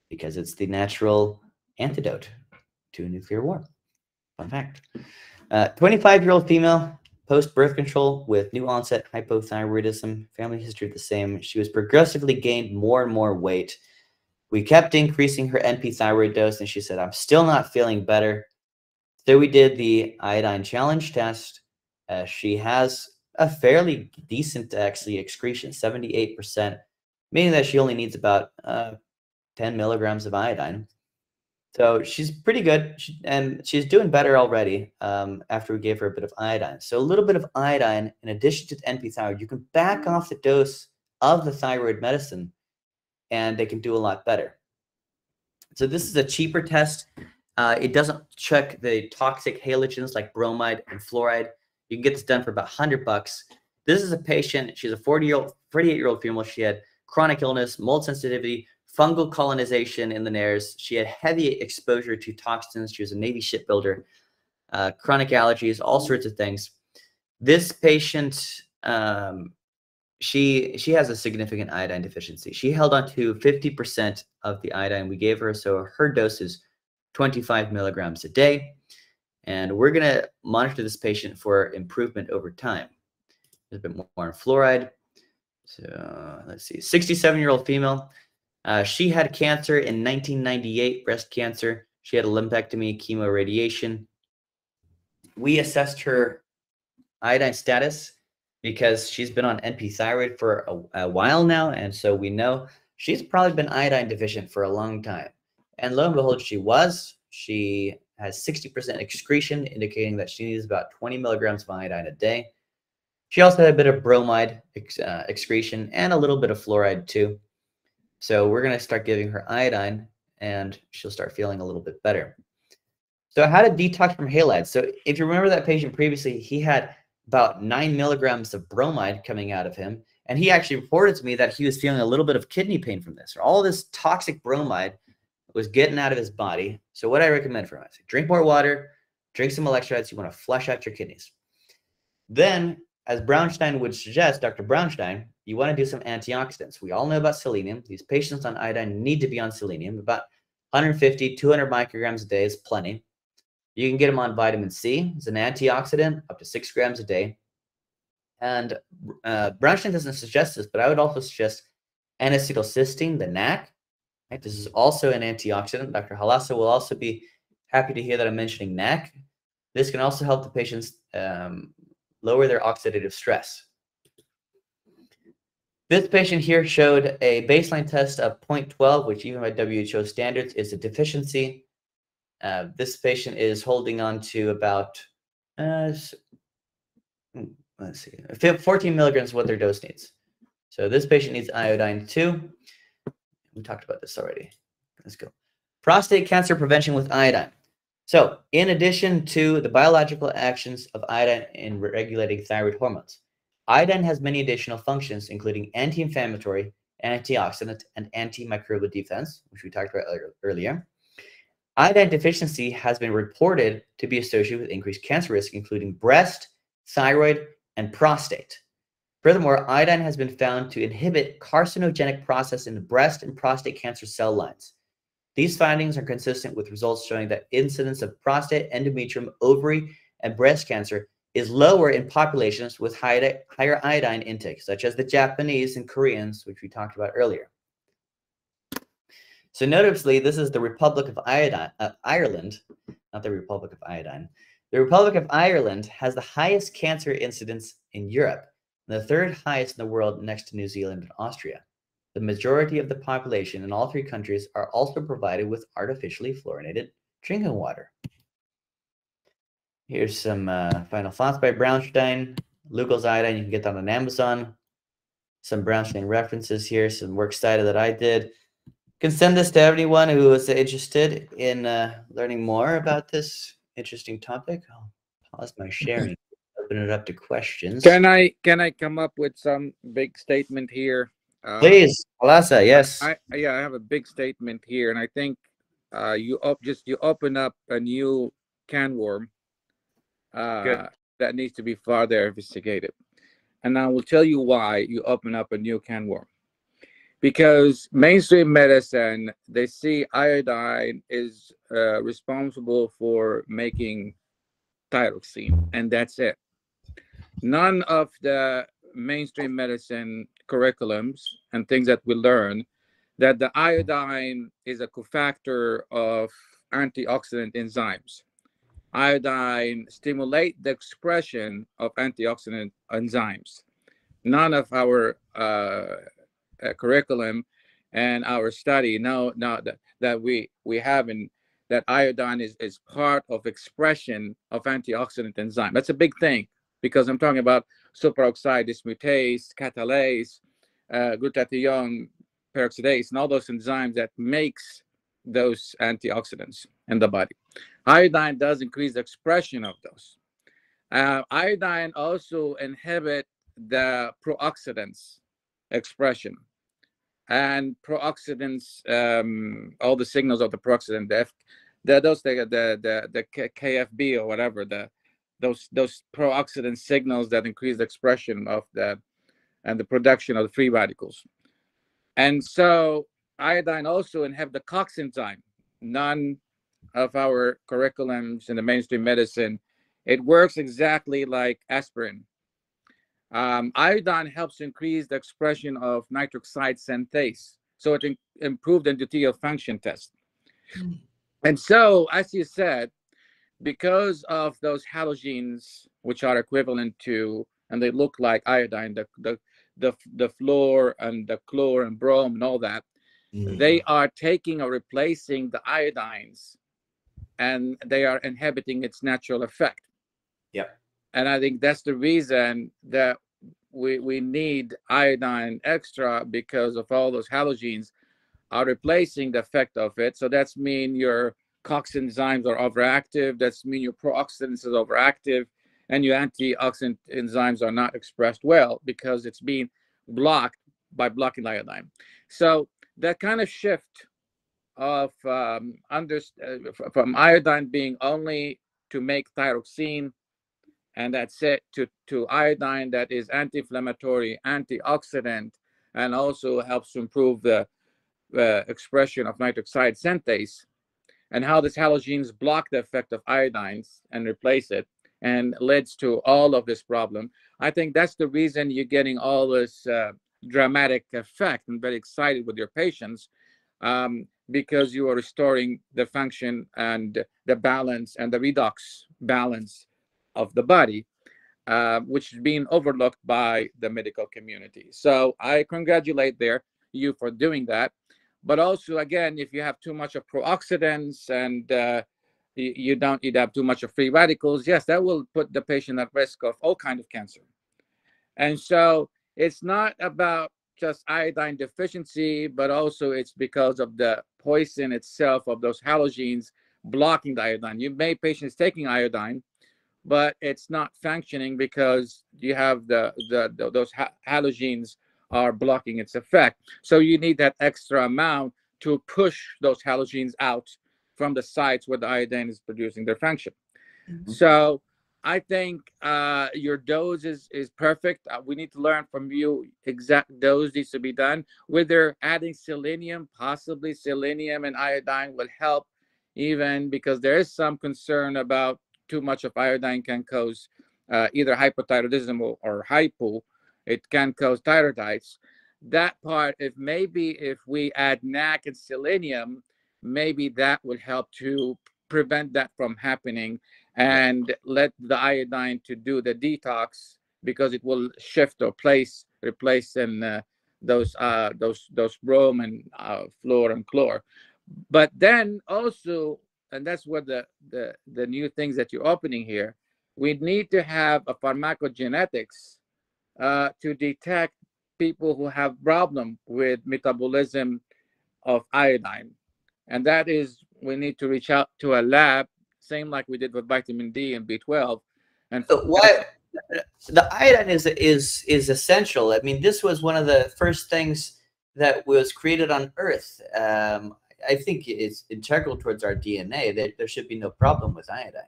because it's the natural antidote to a nuclear war. Fun fact. 25-year-old female, post-birth control with new onset hypothyroidism, family history the same. She was progressively gained more and more weight. We kept increasing her NP thyroid dose, and she said, I'm still not feeling better. So we did the iodine challenge test. She has a fairly decent, actually, excretion, 78%, meaning that she only needs about 10 milligrams of iodine. So she's pretty good, and she's doing better already after we gave her a bit of iodine. So a little bit of iodine, in addition to the NP thyroid, you can back off the dose of the thyroid medicine, and they can do a lot better. So this is a cheaper test. It doesn't check the toxic halogens like bromide and fluoride. You can get this done for about $100. This is a patient. She's a 48-year-old female. She had chronic illness, mold sensitivity, fungal colonization in the nares. She had heavy exposure to toxins. She was a Navy shipbuilder, chronic allergies, all sorts of things. This patient, she has a significant iodine deficiency. She held on to 50% of the iodine we gave her, so her dose is 25 milligrams a day. And we're going to monitor this patient for improvement over time. There's a bit more on fluoride. So let's see, 67-year-old female. She had cancer in 1998, breast cancer. She had a lumpectomy, chemoradiation. We assessed her iodine status because she's been on NP thyroid for a while now, and so we know she's probably been iodine deficient for a long time. And lo and behold, she was. She has 60% excretion, indicating that she needs about 20 milligrams of iodine a day. She also had a bit of bromide excretion and a little bit of fluoride too. So we're going to start giving her iodine, and she'll start feeling a little bit better. So how to detox from halides. So if you remember that patient previously, he had about 9 milligrams of bromide coming out of him. And he actually reported to me that he was feeling a little bit of kidney pain from this. All this toxic bromide was getting out of his body. So what I recommend for him, I say, drink more water, drink some electrolytes. You want to flush out your kidneys. Then, as Brownstein would suggest, Dr. Brownstein, you want to do some antioxidants. We all know about selenium. These patients on iodine need to be on selenium. About 150, 200 micrograms a day is plenty. You can get them on vitamin C. It's an antioxidant, up to 6 grams a day. And Brownstein doesn't suggest this, but I would also suggest N-acetylcysteine, the NAC. Right? This is also an antioxidant. Dr. Halassa will also be happy to hear that I'm mentioning NAC. This can also help the patients lower their oxidative stress. This patient here showed a baseline test of 0.12, which even by WHO standards is a deficiency. This patient is holding on to about, let's see, 14 milligrams of what their dose needs. So this patient needs iodine too. We talked about this already. Let's go. Prostate cancer prevention with iodine. So in addition to the biological actions of iodine in regulating thyroid hormones, iodine has many additional functions, including anti-inflammatory, antioxidant, and antimicrobial defense, which we talked about earlier. Iodine deficiency has been reported to be associated with increased cancer risk, including breast, thyroid, and prostate. Furthermore, iodine has been found to inhibit carcinogenic process in the breast and prostate cancer cell lines. These findings are consistent with results showing that incidence of prostate, endometrium, ovary, and breast cancer is lower in populations with higher iodine intake, such as the Japanese and Koreans, which we talked about earlier. So notably, this is the Republic of Ireland, not the Republic of Iodine. The Republic of Ireland has the highest cancer incidence in Europe, and the third highest in the world next to New Zealand and Austria. The majority of the population in all three countries are also provided with artificially fluorinated drinking water. Here's some final thoughts by Brownstein. Lugol's iodine, you can get that on Amazon. Some Brownstein references here, some works cited that I did. You can send this to anyone who is interested in learning more about this interesting topic. I'll pause my sharing, open it up to questions. Can I come up with some big statement here? Please, Halassa, yes. I have a big statement here, and I think you open up a new can worm that needs to be further investigated. And I will tell you why you open up a new can worm. Because mainstream medicine, they see iodine is responsible for making thyroxine, and that's it. None of the mainstream medicine curriculums and things that we learn that the iodine is a cofactor of antioxidant enzymes. Iodine stimulate the expression of antioxidant enzymes. None of our curriculum and our study now that we have in that iodine is part of expression of antioxidant enzyme. That's a big thing, because I'm talking about superoxide dismutase, catalase, glutathione peroxidase, and all those enzymes that makes those antioxidants in the body. Iodine does increase the expression of those. Iodine also inhibit the prooxidants expression, and prooxidants, all the signals of the prooxidant, the KFB or whatever, those prooxidant signals that increase the expression of the and the production of the free radicals. And so iodine also inhibits the COX enzyme. None of our curriculums in the mainstream medicine, it works exactly like aspirin. Iodine helps increase the expression of nitric oxide synthase, so it improved the endothelial function test. And so, as you said, because of those halogens, which are equivalent to and they look like iodine, the fluor and the chlor and brom and all that. They are taking or replacing the iodines, and they are inhibiting its natural effect. Yep. And I think that's the reason that we need iodine extra, because of all those halogens are replacing the effect of it. So that's mean your COX enzymes are overactive. That's mean your pro-oxidants is overactive, and your antioxidant enzymes are not expressed well because it's being blocked by blocking iodine. So that kind of shift of from iodine being only to make thyroxine, and that's it, to iodine that is anti-inflammatory, antioxidant, and also helps to improve the expression of nitric oxide synthase, and how these halogens block the effect of iodines and replace it, and leads to all of this problem. I think that's the reason you're getting all this dramatic effect, and very excited with your patients, because you are restoring the function and the balance and the redox balance of the body, which is being overlooked by the medical community. So I congratulate you for doing that. But also, again, if you have too much of pro-oxidants and you don't have too much of free radicals, yes, that will put the patient at risk of all kinds of cancer. And so it's not about just iodine deficiency, but also it's because of the poison itself of those halogens blocking the iodine. You may patients taking iodine, but it's not functioning because you have those halogens are blocking its effect. So you need that extra amount to push those halogens out from the sites where the iodine is producing their function. So I think your dose is perfect. We need to learn from you exact dose needs to be done. Whether adding selenium, possibly selenium and iodine will help, even because there is some concern about too much of iodine can cause either hypothyroidism or hypo. It can cause thyroiditis. That part, if we add NAC and selenium, maybe that would help to prevent that from happening, and let the iodine to do the detox, because it will shift or replace in those brom and fluor and chlor. But then also, and that's what the new things that you're opening here, we need to have a pharmacogenetics to detect people who have problem with metabolism of iodine. And that is, we need to reach out to a lab, same like we did with vitamin D and B12. And why the iodine is essential. I mean, this was one of the first things that was created on Earth. I think it's integral towards our DNA. That there should be no problem with iodine.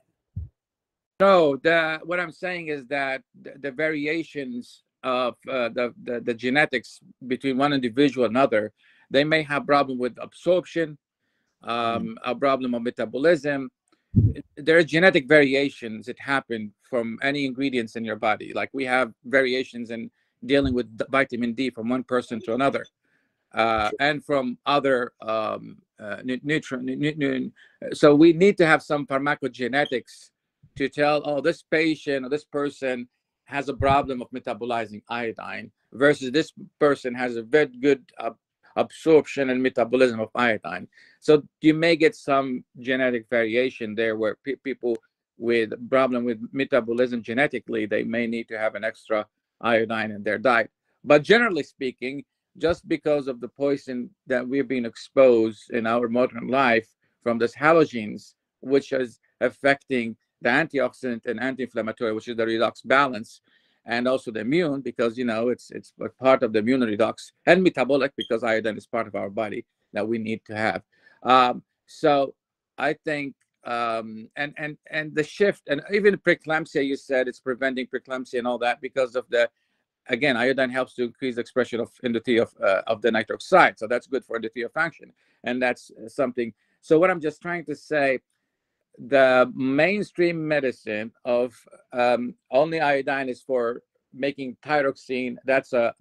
No, what I'm saying is that the variations of the genetics between one individual and another, they may have problem with absorption, a problem of metabolism. There are genetic variations that happen from any ingredients in your body. Like we have variations in dealing with vitamin D from one person to another, and from other nutrient. So we need to have some pharmacogenetics to tell, oh, this patient or this person has a problem of metabolizing iodine, versus this person has a very good absorption and metabolism of iodine. So you may get some genetic variation there, where people with problem with metabolism genetically, they may need to have an extra iodine in their diet. But generally speaking, just because of the poison that we're being exposed in our modern life from these halogens, which is affecting the antioxidant and anti-inflammatory, which is the redox balance, and also the immune, because it's part of the immune redox, and metabolic, because iodine is part of our body that we need to have. So I think and the shift, and even preeclampsia, you said it's preventing preeclampsia and all that, because of again, iodine helps to increase the expression of endothelium of the nitric oxide, so that's good for endothelial function, and that's something. So what I'm just trying to say, the mainstream medicine of only iodine is for making thyroxine, that's a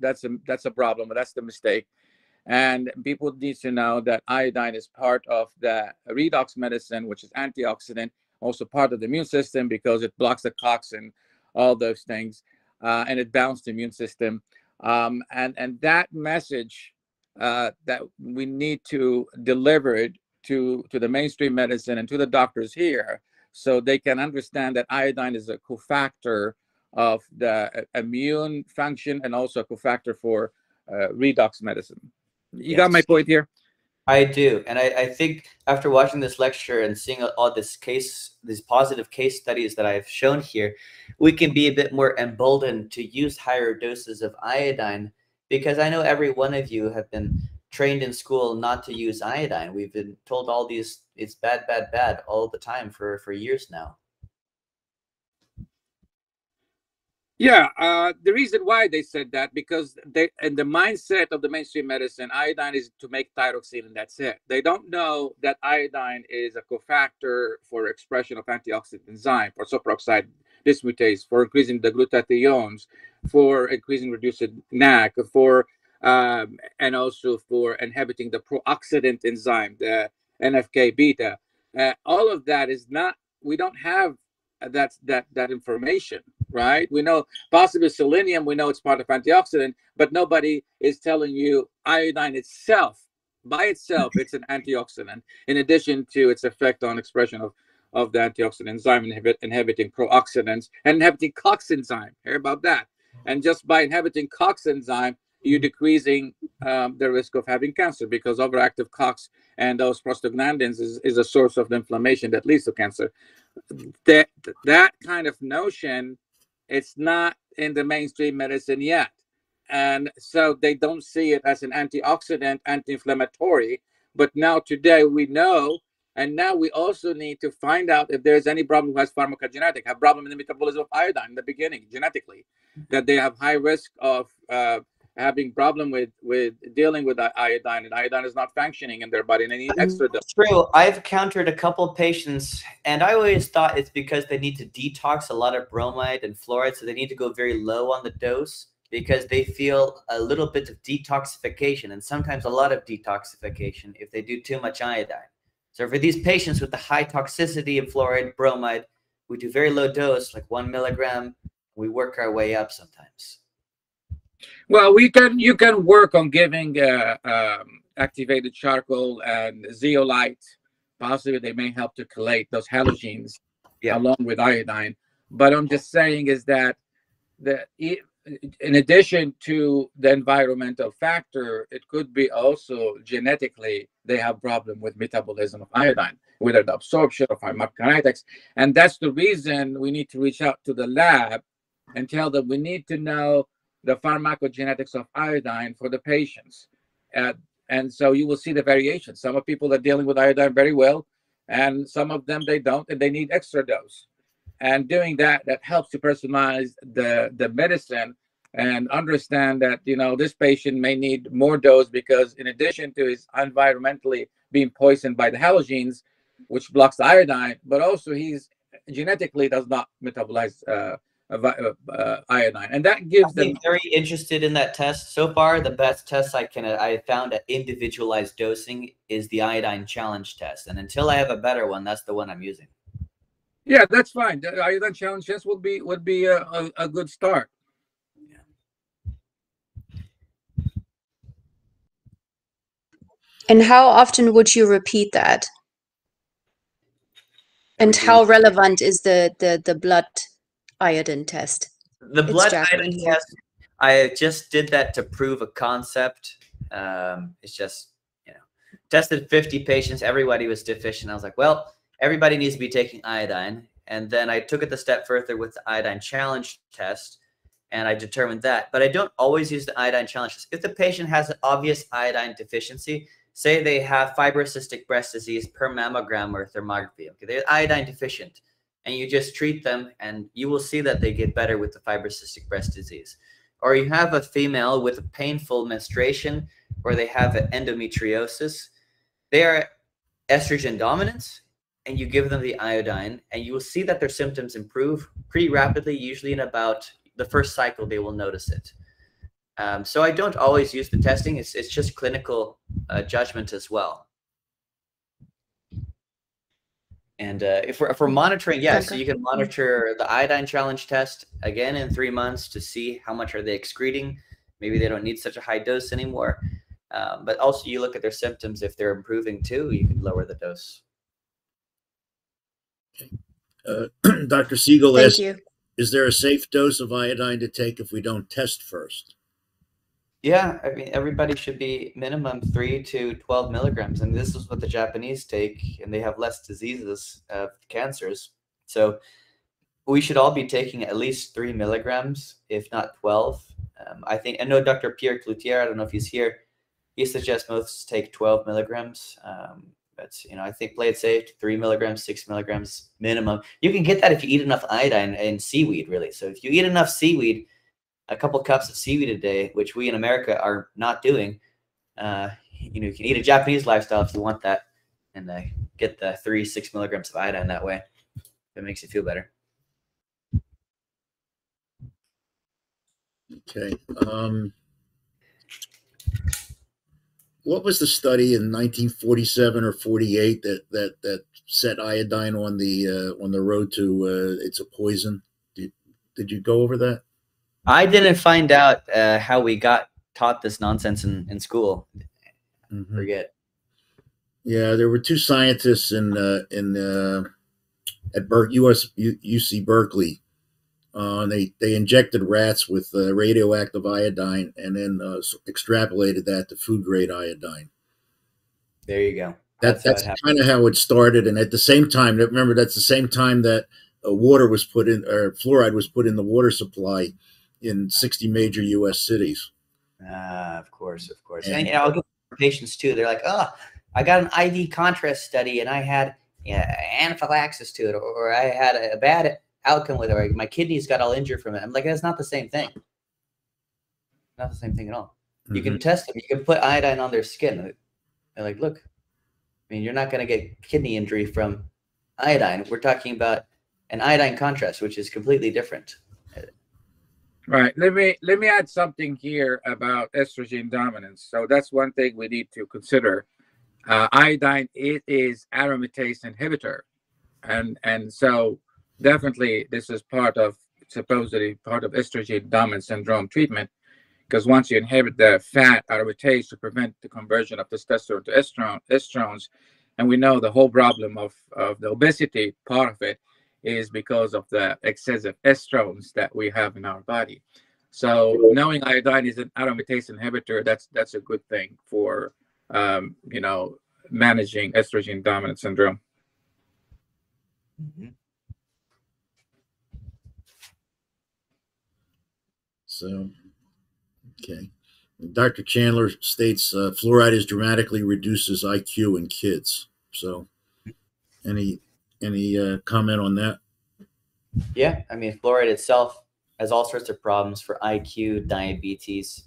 problem. That's the mistake. And people need to know that iodine is part of the redox medicine, which is antioxidant, also part of the immune system, because it blocks the COX and all those things. and it balanced the immune system. And that message that we need to deliver it to the mainstream medicine and to the doctors here, so they can understand that iodine is a cofactor of the immune function and also a cofactor for redox medicine. You got my Yes. point here? I do. And I think after watching this lecture and seeing all these positive case studies that I've shown here, we can be a bit more emboldened to use higher doses of iodine, because I know every one of you have been trained in school not to use iodine. We've been told all these, it's bad, bad, bad all the time for years now. Yeah, the reason why they said that, because they, in the mindset of the mainstream medicine, iodine is to make thyroxine and that's it. They don't know that iodine is a cofactor for expression of antioxidant enzyme, for superoxide dismutase, for increasing the glutathiones, for increasing reduced NAC, for and also for inhibiting the pro-oxidant enzyme, the NFK beta. All of that is not. We don't have that information, right? We know possibly selenium, we know it's part of antioxidant, but nobody is telling you iodine itself, by itself, it's an antioxidant, in addition to its effect on expression of the antioxidant enzyme, inhibiting pro-oxidants and inhibiting COX enzyme. Hear about that? And just by inhibiting COX enzyme, you're decreasing the risk of having cancer, because overactive COX and those prostaglandins is a source of the inflammation that leads to cancer. That kind of notion, it's not in the mainstream medicine yet, and so they don't see it as an antioxidant, anti-inflammatory. But now today we know, and now we also need to find out if there's any problem who has pharmacogenetic, have problem in the metabolism of iodine in the beginning genetically, that they have high risk of having problem with dealing with iodine, and iodine is not functioning in their body and they need extra dose. True. I've countered a couple patients, and I always thought it's because they need to detox a lot of bromide and fluoride, so they need to go very low on the dose because they feel a little bit of detoxification, and sometimes a lot of detoxification if they do too much iodine. So for these patients with the high toxicity of fluoride, bromide, we do very low dose, like 1 milligram. We work our way up sometimes. Well, you can work on giving activated charcoal and zeolite. Possibly they may help to chelate those halogens along with iodine. But I'm just saying is that in addition to the environmental factor, it could be also genetically they have problem with metabolism of iodine, whether the absorption of pharmacokinetics. And that's the reason we need to reach out to the lab and tell them we need to know the pharmacogenetics of iodine for the patients. And so you will see the variation. Some of people are dealing with iodine very well, and some of them they don't, and they need extra dose. And doing that helps to personalize the medicine and understand that, this patient may need more dose because in addition to his environmentally being poisoned by the halogens, which blocks the iodine, but also he's genetically does not metabolize iodine, and that gives them. I'm very interested in that test. So far, the best test I found at individualized dosing is the iodine challenge test, and until I have a better one, that's the one I'm using. Yeah, that's fine. The iodine challenge test would be a good start. And how often would you repeat that? And how relevant is the blood iodine test? The blood iodine test, I just did that to prove a concept. It's just, tested 50 patients. Everybody was deficient. I was like, well, everybody needs to be taking iodine. And then I took it a step further with the iodine challenge test, and I determined that. But I don't always use the iodine challenge test. If the patient has an obvious iodine deficiency, say they have fibrocystic breast disease per mammogram or thermography, okay, they're iodine deficient, and you just treat them, and you will see that they get better with the fibrocystic breast disease. Or you have a female with a painful menstruation, or they have an endometriosis, they are estrogen dominant, and you give them the iodine, and you will see that their symptoms improve pretty rapidly. Usually in about the first cycle, they will notice it. So I don't always use the testing. It's just clinical judgment as well. And if we're monitoring, yeah, so Okay. you can monitor the iodine challenge test again in 3 months to see how much are they excreting. Maybe they don't need such a high dose anymore. But also you look at their symptoms. If they're improving too, you can lower the dose. Dr. Siegel Thank asks, you. is there a safe dose of iodine to take if we don't test first? Yeah, I mean, everybody should be minimum 3 to 12 milligrams. And this is what the Japanese take, and they have less diseases of cancers. So we should all be taking at least 3 milligrams, if not 12. I know Dr. Pierre Cloutier, I don't know if he's here, he suggests most take 12 milligrams. But, I think play it safe, 3 milligrams, 6 milligrams minimum. You can get that if you eat enough iodine and seaweed, really. So if you eat enough seaweed, a couple cups of seaweed a day, which we in America are not doing, you can eat a Japanese lifestyle if you want that, and get the 6 milligrams of iodine that way. It makes you feel better. Okay. What was the study in 1947 or 48 that set iodine on the road to it's a poison? Did you go over that? I didn't find out how we got taught this nonsense in school. Mm-hmm. Forget. Yeah, there were 2 scientists at UC Berkeley. They injected rats with radioactive iodine and then extrapolated that to food grade iodine. There you go. That's kind of how it started. And at the same time, remember, that's the same time that water was put in, or fluoride was put in the water supply in 60 major U.S. cities. Of course. And I'll go for patients too. They're like, oh, I got an IV contrast study and I had anaphylaxis to it, or I had a bad outcome with it, or my kidneys got all injured from it. I'm like, that's not the same thing. Not the same thing at all. Mm-hmm. You can test them. You can put iodine on their skin. They're like, look, I mean, you're not going to get kidney injury from iodine. We're talking about an iodine contrast, which is completely different. Right. Let me add something here about estrogen dominance. So that's one thing we need to consider. Iodine, it is aromatase inhibitor, and so definitely this is supposedly part of estrogen dominant syndrome treatment, because once you inhibit the fat aromatase to prevent the conversion of testosterone to estrogens, and we know the whole problem of the obesity part of it is because of the excessive estrogens that we have in our body. So knowing iodine is an aromatase inhibitor, that's a good thing for managing estrogen dominant syndrome. Mm-hmm. So, okay. Dr. Chandler states fluoride dramatically reduces IQ in kids. So, any comment on that? Yeah, I mean, fluoride itself has all sorts of problems for IQ, diabetes,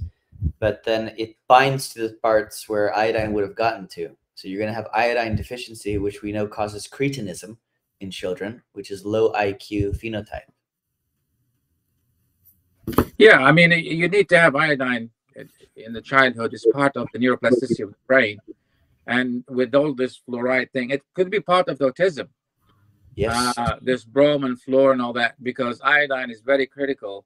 but then it binds to the parts where iodine would have gotten to. So you're going to have iodine deficiency, which we know causes cretinism in children, which is low IQ phenotype. Yeah, I mean, you need to have iodine in the childhood. It's part of the neuroplasticity of the brain. And with all this fluoride thing, it could be part of the autism. Yes. This brom and fluor and all that, because iodine is very critical.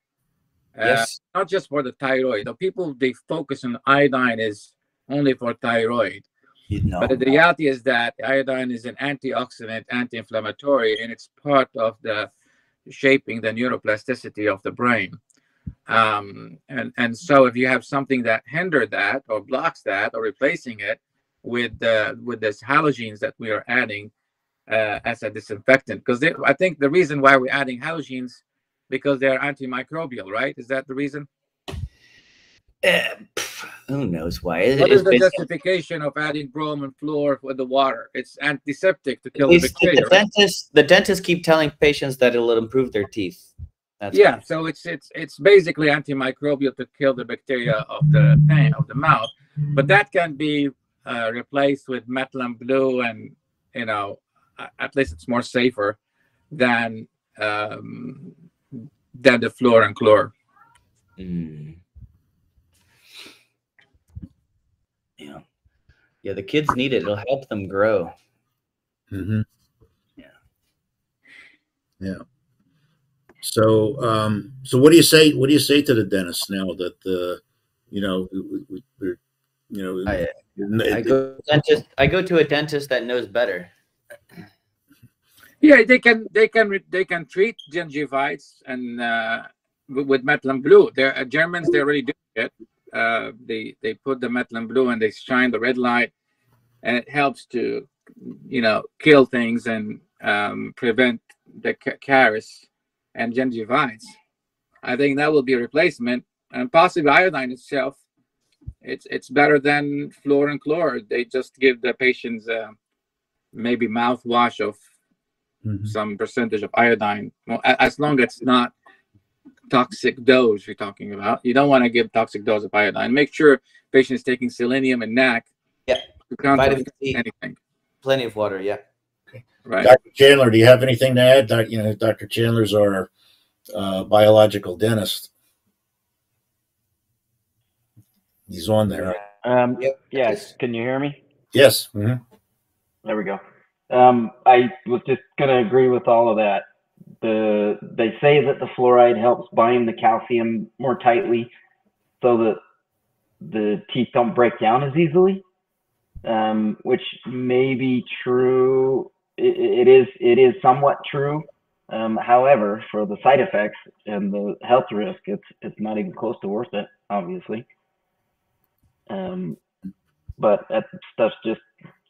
Yes. Not just for the thyroid. The people, they focus on iodine is only for thyroid. But the reality is that iodine is an antioxidant, anti-inflammatory, and it's part of the shaping the neuroplasticity of the brain. And so if you have something that hindered that or blocks that or replacing it with this halogens that we are adding as a disinfectant, because I think the reason why we're adding halogens because they're antimicrobial, right? Is that the reason? Who knows why? What is the justification of adding brom and fluor with the water? It's antiseptic to kill the bacteria. The dentists keep telling patients that it'll improve their teeth. That's why. So it's basically antimicrobial to kill the bacteria of the mouth, but that can be replaced with methylene blue, and at least it's more safer than the fluor and chlor. Yeah, the kids need it. It'll help them grow. Mm-hmm. Yeah. Yeah. So, so what do you say? What do you say to the dentist now that you know, we're, you know, I go to a dentist that knows better. Yeah, they can treat gingivitis and with methylene blue. They're Germans. They already do it. They put the methylene blue and they shine the red light, and it helps to, kill things and prevent the caries and gingivitis. I think that will be a replacement, and possibly iodine itself. It's better than fluor and chlor. They just give the patients maybe mouthwash of some percentage of iodine. Well, as long as it's not toxic dose you're talking about. You don't want to give toxic dose of iodine. Make sure patient is taking selenium and NAC. Yeah. To counter Vitamin C. anything. Plenty of water. Yeah. Right. Dr. Chandler, do you have anything to add? Dr. Chandler's our biological dentist. He's on there. Yes. Can you hear me? Yes. There we go. I was just going to agree with all of that. They say that the fluoride helps bind the calcium more tightly so that the teeth don't break down as easily, which may be true. It is somewhat true. However, for the side effects and the health risk, it's not even close to worth it, obviously. But that stuff's just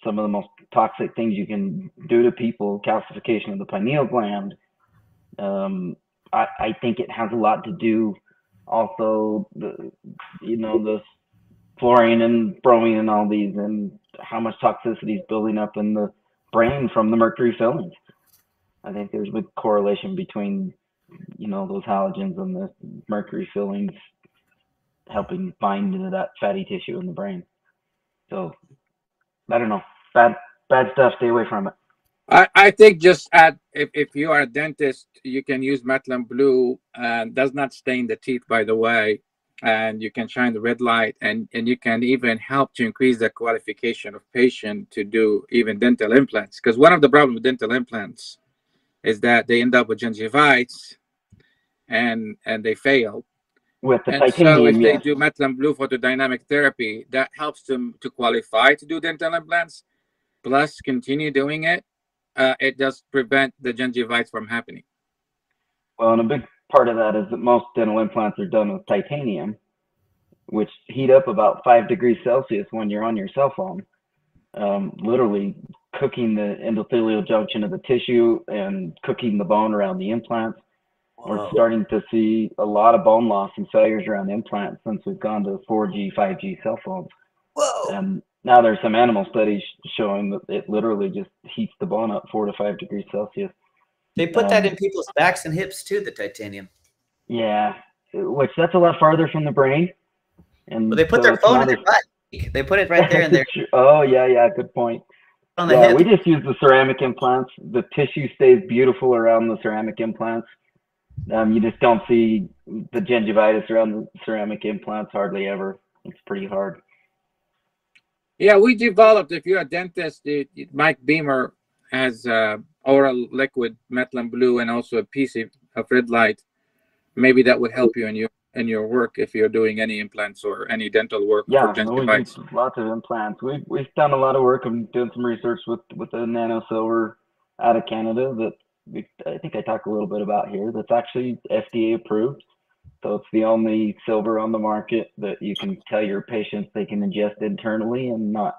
some of the most toxic things you can do to people. Calcification of the pineal gland. I think it has a lot to do also the fluorine and bromine and all these, and how much toxicity is building up in the brain from the mercury fillings. I think there's a big correlation between those halogens and the mercury fillings helping bind into that fatty tissue in the brain. So I don't know, bad stuff. Stay away from it. I think just if you are a dentist, you can use methylene blue, and does not stain the teeth, by the way, and you can shine the red light, and you can even help to increase the qualification of patient to do even dental implants. Because one of the problems with dental implants is that they end up with gingivitis and they fail. With the and titanium, so if they yes. do methylene blue photodynamic therapy, that helps them to qualify to do dental implants, plus continue doing it. It does prevent the gingivitis from happening. Well, and a big part of that is that most dental implants are done with titanium, which heat up about 5 degrees Celsius when you're on your cell phone, literally cooking the endothelial junction of the tissue and cooking the bone around the implants. We're starting to see a lot of bone loss and failures around implants since we've gone to 4G, 5G cell phones. And now there's some animal studies showing that it literally just heats the bone up 4 to 5 degrees Celsius. They put that in people's backs and hips too, the titanium. Yeah, which that's a lot farther from the brain. And well, they put their phone in their butt. They put it right there in there. Oh, yeah, good point. On the hip. We just use the ceramic implants. The tissue stays beautiful around the ceramic implants. You just don't see the gingivitis around the ceramic implants hardly ever. It's pretty hard. Yeah, we developed, if you're a dentist, Mike Beamer has oral liquid methylene blue and also a piece of red light. Maybe that would help you in your work if you're doing any implants or any dental work for gingivitis. We do lots of implants. We've done a lot of work and doing some research with the nano silver out of Canada that I think I talked a little bit about here. That's actually FDA approved. So it's the only silver on the market that you can tell your patients they can ingest internally and not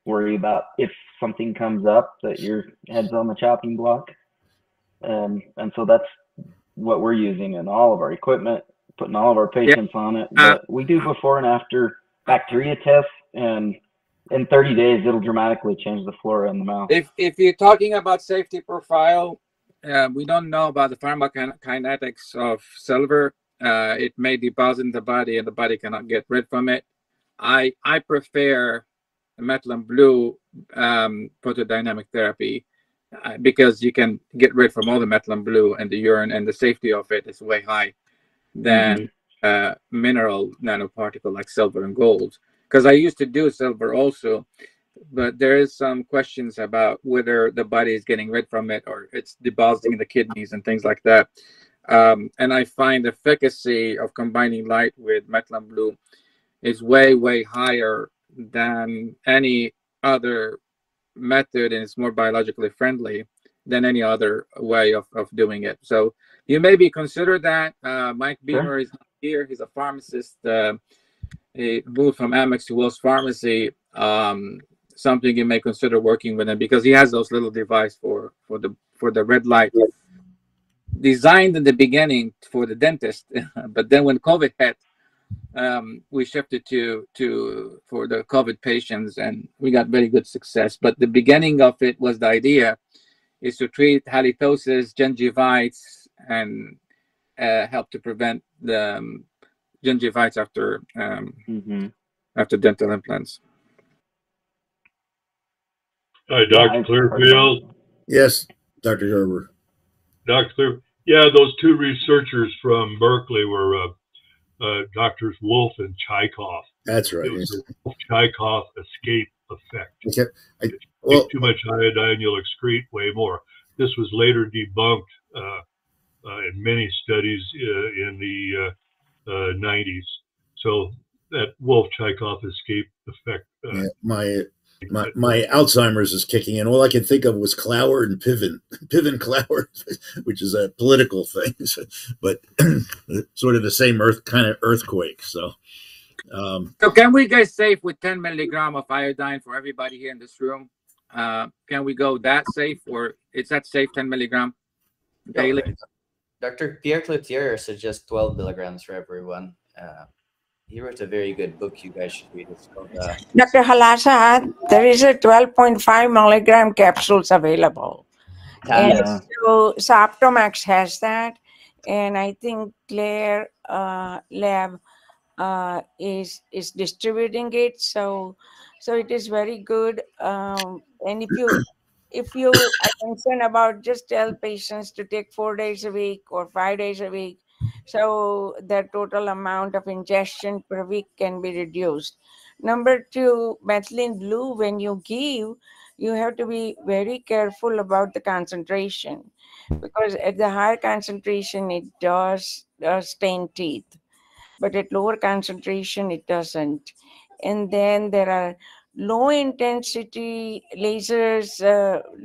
worry about if something comes up that your head's on the chopping block. And so that's what we're using in all of our equipment, putting all of our patients on it. But we do before and after bacteria tests, and in 30 days, it'll dramatically change the flora in the mouth. If you're talking about safety profile, we don't know about the pharmacokinetics of silver. It may deposit in the body and the body cannot get rid from it. I prefer methylene blue photodynamic therapy because you can get rid from all the methylene blue and the urine, and the safety of it is way high than mineral nanoparticle like silver and gold. Because I used to do silver also. but there is some questions about whether the body is getting rid from it or it's depositing the kidneys and things like that. And I find the efficacy of combining light with methylene blue is way, way higher than any other method, and it's more biologically friendly than any other way of doing it. So you maybe consider that. Mike Beamer is here. He's a pharmacist. He moved from Amex to Wells Pharmacy. Something you may consider working with him, because he has those little device for the red light, designed in the beginning for the dentist, but then when COVID hit, we shifted to for the COVID patients, and we got very good success. But the beginning of it was, the idea is to treat halitosis, gingivitis, and help to prevent the gingivitis after after dental implants. Hi, Dr. Clearfield. Yes, Dr. Gerber. Dr. Clearfield. Yeah, those two researchers from Berkeley were Doctors Wolf and Chaikoff. That's right. It was the Wolf-Chaikoff escape effect. Okay. If you take too much iodine, you'll excrete way more. This was later debunked in many studies in the 90s. So that Wolf-Chaikoff escape effect. My Alzheimer's is kicking in. All I could think of was Clower and Piven Clower, which is a political thing, but sort of the same kind of earthquake. So can we get safe with 10 milligram of iodine for everybody here in this room? Can we go that safe, or is that safe 10 milligram daily? Dr. Pierre Cloutier suggests 12 milligrams for everyone. He wrote a very good book you guys should read. It's called, Dr. Halasa, there is a 12.5 milligram capsules available. And so Optomax has that. And I think Claire Lab is distributing it. So it is very good. And if you are concerned about, just tell patients to take 4 days a week or 5 days a week, so the total amount of ingestion per week can be reduced. Number two, methylene blue, when you give, you have to be very careful about the concentration, because at the higher concentration it does stain teeth, but at lower concentration it doesn't. And then there are low intensity lasers,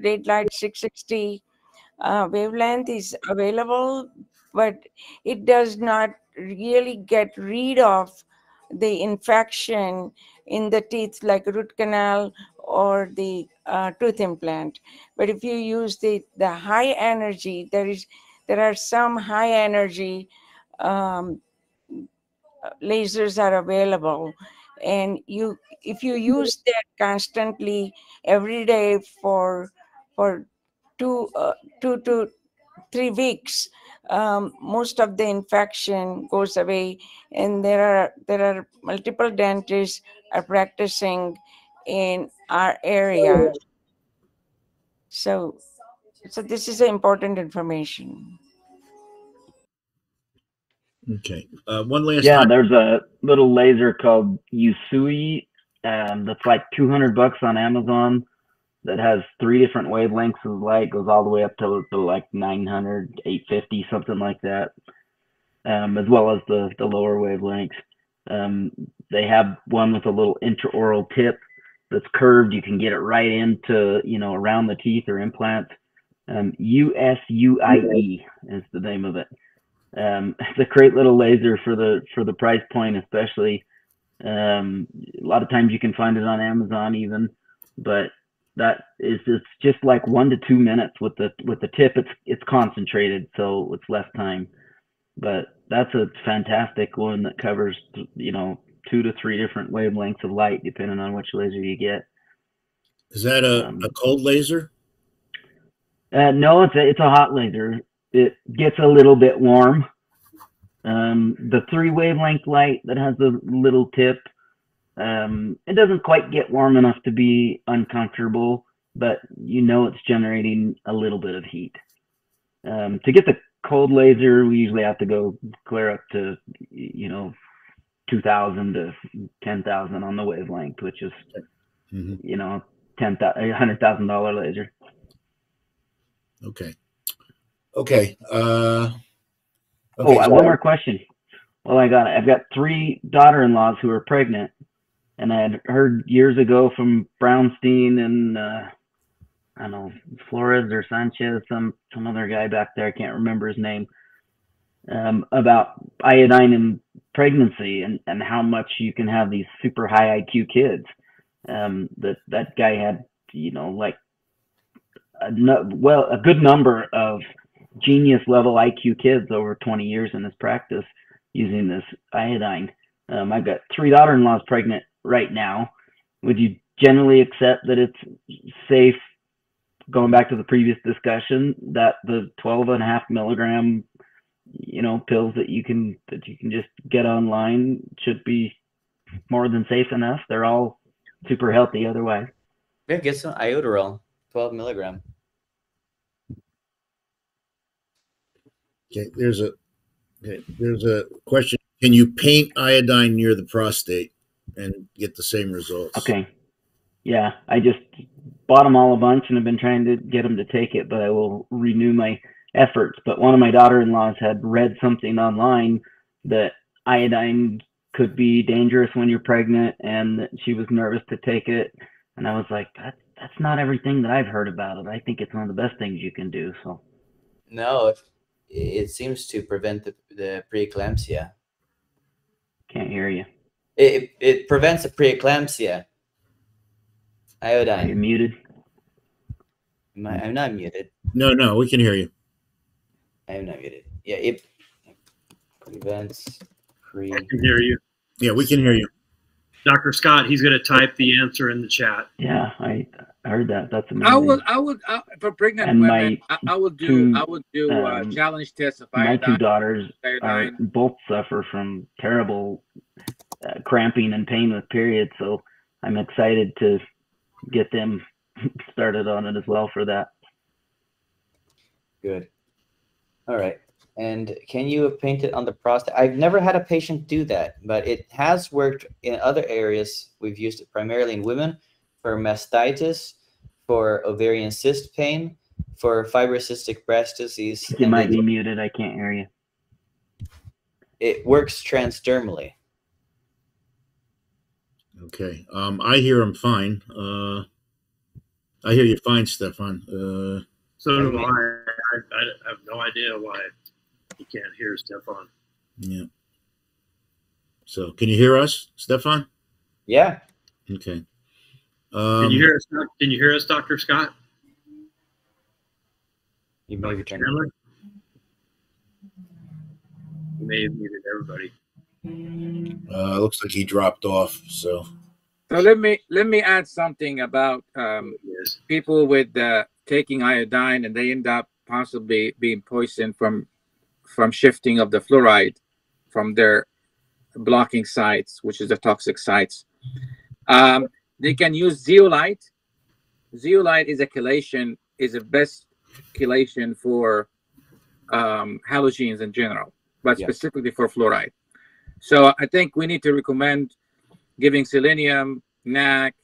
red light 660 wavelength is available, but it does not really get rid of the infection in the teeth, like root canal or the tooth implant. But if you use the high energy, there are some high energy lasers are available, and if you use that constantly every day for 2 to 3 weeks, most of the infection goes away. And there are multiple dentists are practicing in our area. So this is important information. Okay. One last time. Yeah, There's a little laser called Usui that's like $200 on Amazon, that has 3 different wavelengths of light, goes all the way up to like 900, 850, something like that, as well as the lower wavelengths. They have one with a little intraoral tip that's curved. You can get it right into, around the teeth or implants. USUIE is the name of it. It's a great little laser for the price point, especially. A lot of times you can find it on Amazon even, but it's just like 1 to 2 minutes with the tip. It's concentrated, so it's less time. But that's a fantastic one that covers 2 to 3 different wavelengths of light depending on which laser you get. Is that a cold laser? No, it's a hot laser. It gets a little bit warm. The 3 wavelength light that has the little tip, it doesn't quite get warm enough to be uncomfortable, but it's generating a little bit of heat. To get the cold laser, we usually have to go clear up to 2,000 to 10,000 on the wavelength, which is you know, $100,000 laser. Okay. Okay. Oh, Okay. one more question. Well, I've got 3 daughter-in-laws who are pregnant, and I had heard years ago from Brownstein and I don't know, Flores or Sanchez, some other guy back there, I can't remember his name, about iodine in pregnancy and how much you can have these super high IQ kids. That guy had, you know, like a good number of genius level IQ kids over 20 years in his practice using this iodine. I've got 3 daughter-in-laws pregnant right now. Would you generally accept that it's safe, going back to the previous discussion, that the 12.5 milligram, you know, pills that you can just get online should be more than safe enough? They're all super healthy otherwise. Yeah, get some Iodine, 12 milligram. Okay. There's a question. Can you paint iodine near the prostate and get the same results? Okay. Yeah, I just bought them all a bunch and have been trying to get them to take it, but I will renew my efforts. But one of my daughter-in-laws had read something online that iodine could be dangerous when you're pregnant, and that she was nervous to take it. And I was like, that's not everything that I've heard about it. I think it's one of the best things you can do. So No, it seems to prevent the preeclampsia. can't hear you. It prevents the preeclampsia. Are you Iodine. muted? I'm not muted. No, we can hear you. I am not muted. Yeah, it prevents pre. I can hear you. Yeah, we can hear you. Dr. Scott, he's going to type the answer in the chat. Yeah, I heard that. That's amazing. I would for pregnant And women, my I would do two, challenge tests of My 2 iodine. daughters iodine. both suffer from terrible cramping and pain with periods, so I'm excited to get them started on it as well for that. Good. All right. And can you paint it on the prostate? I've never had a patient do that, but it has worked in other areas. We've used it primarily in women for mastitis, for ovarian cyst pain, for fibrocystic breast disease. You might be muted. I can't hear you. It works transdermally. Okay. I hear him fine. I hear you fine, Stefan. So do I. I have no idea why you can't hear Stefan. Yeah. So, can you hear us, Stefan? Yeah. Okay. Can you hear us? Can you hear us, Dr. Scott? You may be turning. Chandler? You may have muted everybody. Looks like he dropped off. So let me add something about people with taking iodine and they end up possibly being poisoned from shifting of the fluoride from their blocking sites, which is the toxic sites. They can use zeolite. Zeolite is a chelation, is the best chelation for halogens in general, but specifically for fluoride. So I think we need to recommend giving selenium, NAC,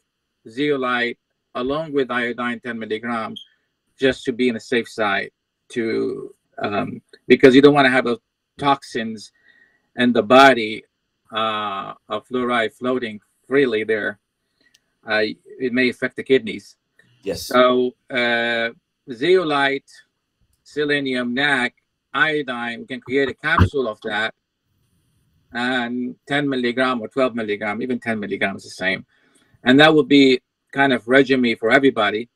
zeolite, along with iodine 10 milligrams, just to be in a safe side, to because you don't want to have toxins in the body of fluoride floating freely there. It may affect the kidneys. Yes. So zeolite, selenium, NAC, iodine, we can create a capsule of that, and 10 milligram or 12 milligram, even 10 milligrams the same. And that would be kind of regimen for everybody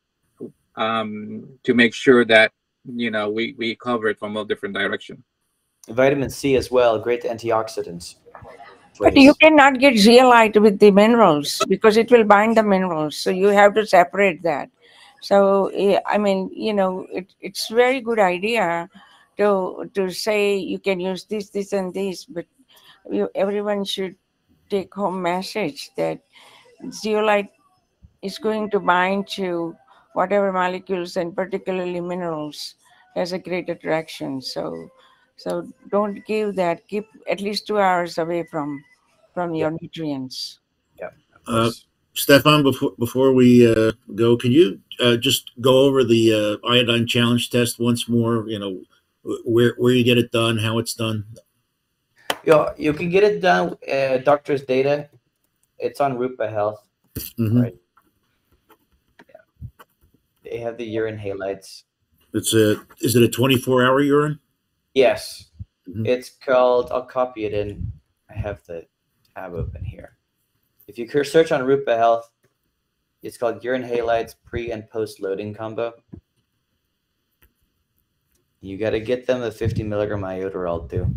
to make sure that, you know, we cover it from all different directions. Vitamin C as well, great antioxidants. But you cannot get zeolite with the minerals because it will bind the minerals. So you have to separate that. So, I mean, you know, it's very good idea to say you can use this, and this, but everyone should take home message that zeolite is going to bind to whatever molecules, and particularly minerals, has a great attraction. So don't give that. Keep at least 2 hours away from your nutrients. Yeah. Stefan, before we go, can you just go over the iodine challenge test once more? You know, where you get it done, how it's done. You can get it done. Doctor's data. It's on Rupa Health. Right. Yeah. They have the urine halides. Is it a 24-hour urine? Yes. It's called. I'll copy it in. I have the tab open here. If you search on Rupa Health, it's called urine halides pre and post loading combo. You got to get them a 50 milligram iodoral too.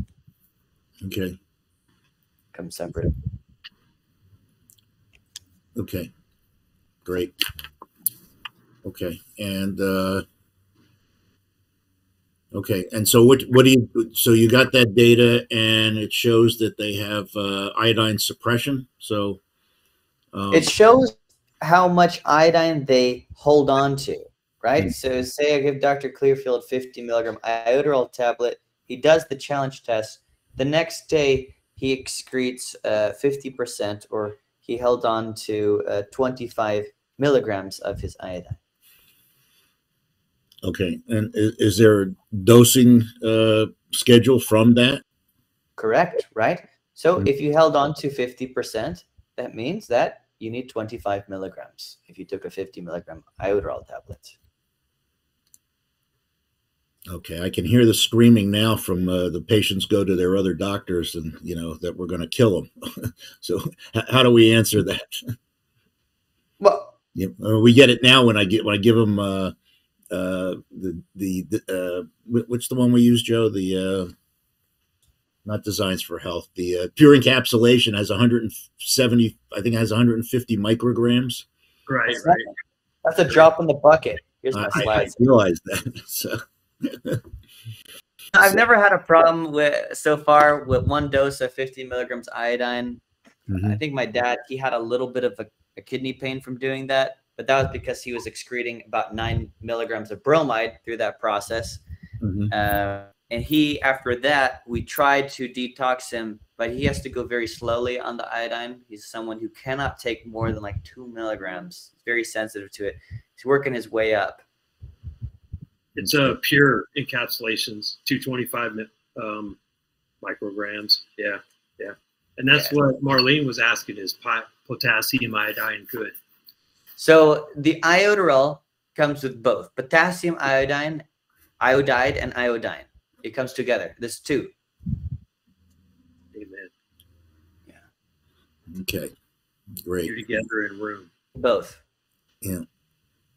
Okay. Come separate. Okay. Great. Okay. And okay. And so what do you? So you got that data, and it shows that they have iodine suppression. So it shows how much iodine they hold on to, right? So say I give Dr. Clearfield 50 milligram iodoral tablet. He does the challenge test. The next day, he excretes 50%, or he held on to 25 milligrams of his iodine. Okay. And is there a dosing schedule from that? Correct, right? So if you held on to 50%, that means that you need 25 milligrams if you took a 50 milligram iodoral tablet. Okay, I can hear the screaming now from the patients go to their other doctors, and you know that we're going to kill them. So how do we answer that? Well, we get it now when I give them what's the one we use, Joe? The not Designs for Health. The pure encapsulation has 170. I think it has 150 micrograms. Right. That's a drop in the bucket. Here's my slides. I realize that. So. I've never had a problem so far with one dose of 50 milligrams iodine. I think my dad, he had a little bit of a kidney pain from doing that, but that was because he was excreting about 9 milligrams of bromide through that process. And after that, we tried to detox him, but he has to go very slowly on the iodine. He's someone who cannot take more than like 2 milligrams. He's very sensitive to it. He's working his way up. It's a pure encapsulations, 225 micrograms. Yeah. And that's what Marlene was asking, is potassium iodine good? So the iodoral comes with both potassium iodide, and iodine. It comes together. There's two. Amen. Yeah. Okay. Great. You're together in room. Both. Yeah.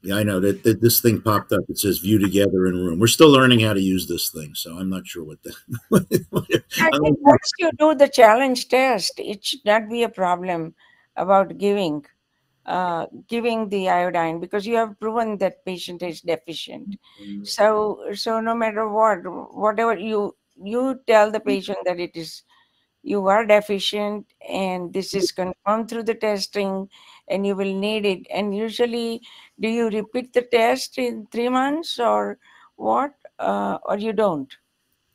Yeah, I know that this thing popped up. It says view together in room. We're still learning how to use this thing, so I'm not sure what the. I think once you do the challenge test, it should not be a problem about giving the iodine, because you have proven that patient is deficient. So no matter whatever you tell the patient that it is, you are deficient, and this is confirmed through the testing, and you will need it. And usually, do you repeat the test in 3 months or what? Or you don't?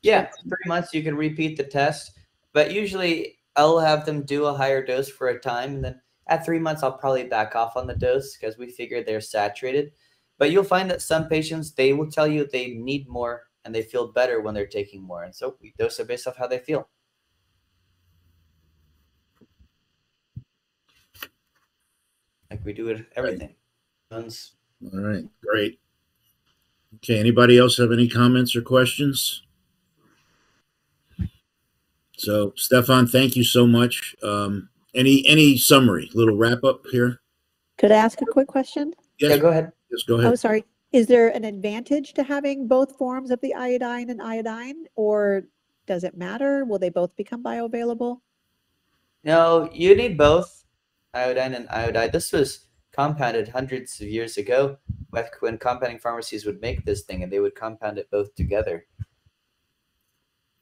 Yeah, 3 months you can repeat the test, but usually I'll have them do a higher dose for a time, and then at 3 months I'll probably back off on the dose because we figure they're saturated. But you'll find that some patients, they will tell you they need more and they feel better when they're taking more, and so we dose it based off how they feel. Like we do it everything. All right, great. Okay, anybody else have any comments or questions? So, Stefan, thank you so much. Any summary, little wrap up here? Could I ask a quick question? Yes, yeah, go ahead. Yes, go ahead. Oh, sorry. Is there an advantage to having both forms of the iodine and iodine, or does it matter? Will they both become bioavailable? No, you need both iodine and iodide. This was compounded hundreds of years ago when compounding pharmacies would make this thing, and they would compound it both together.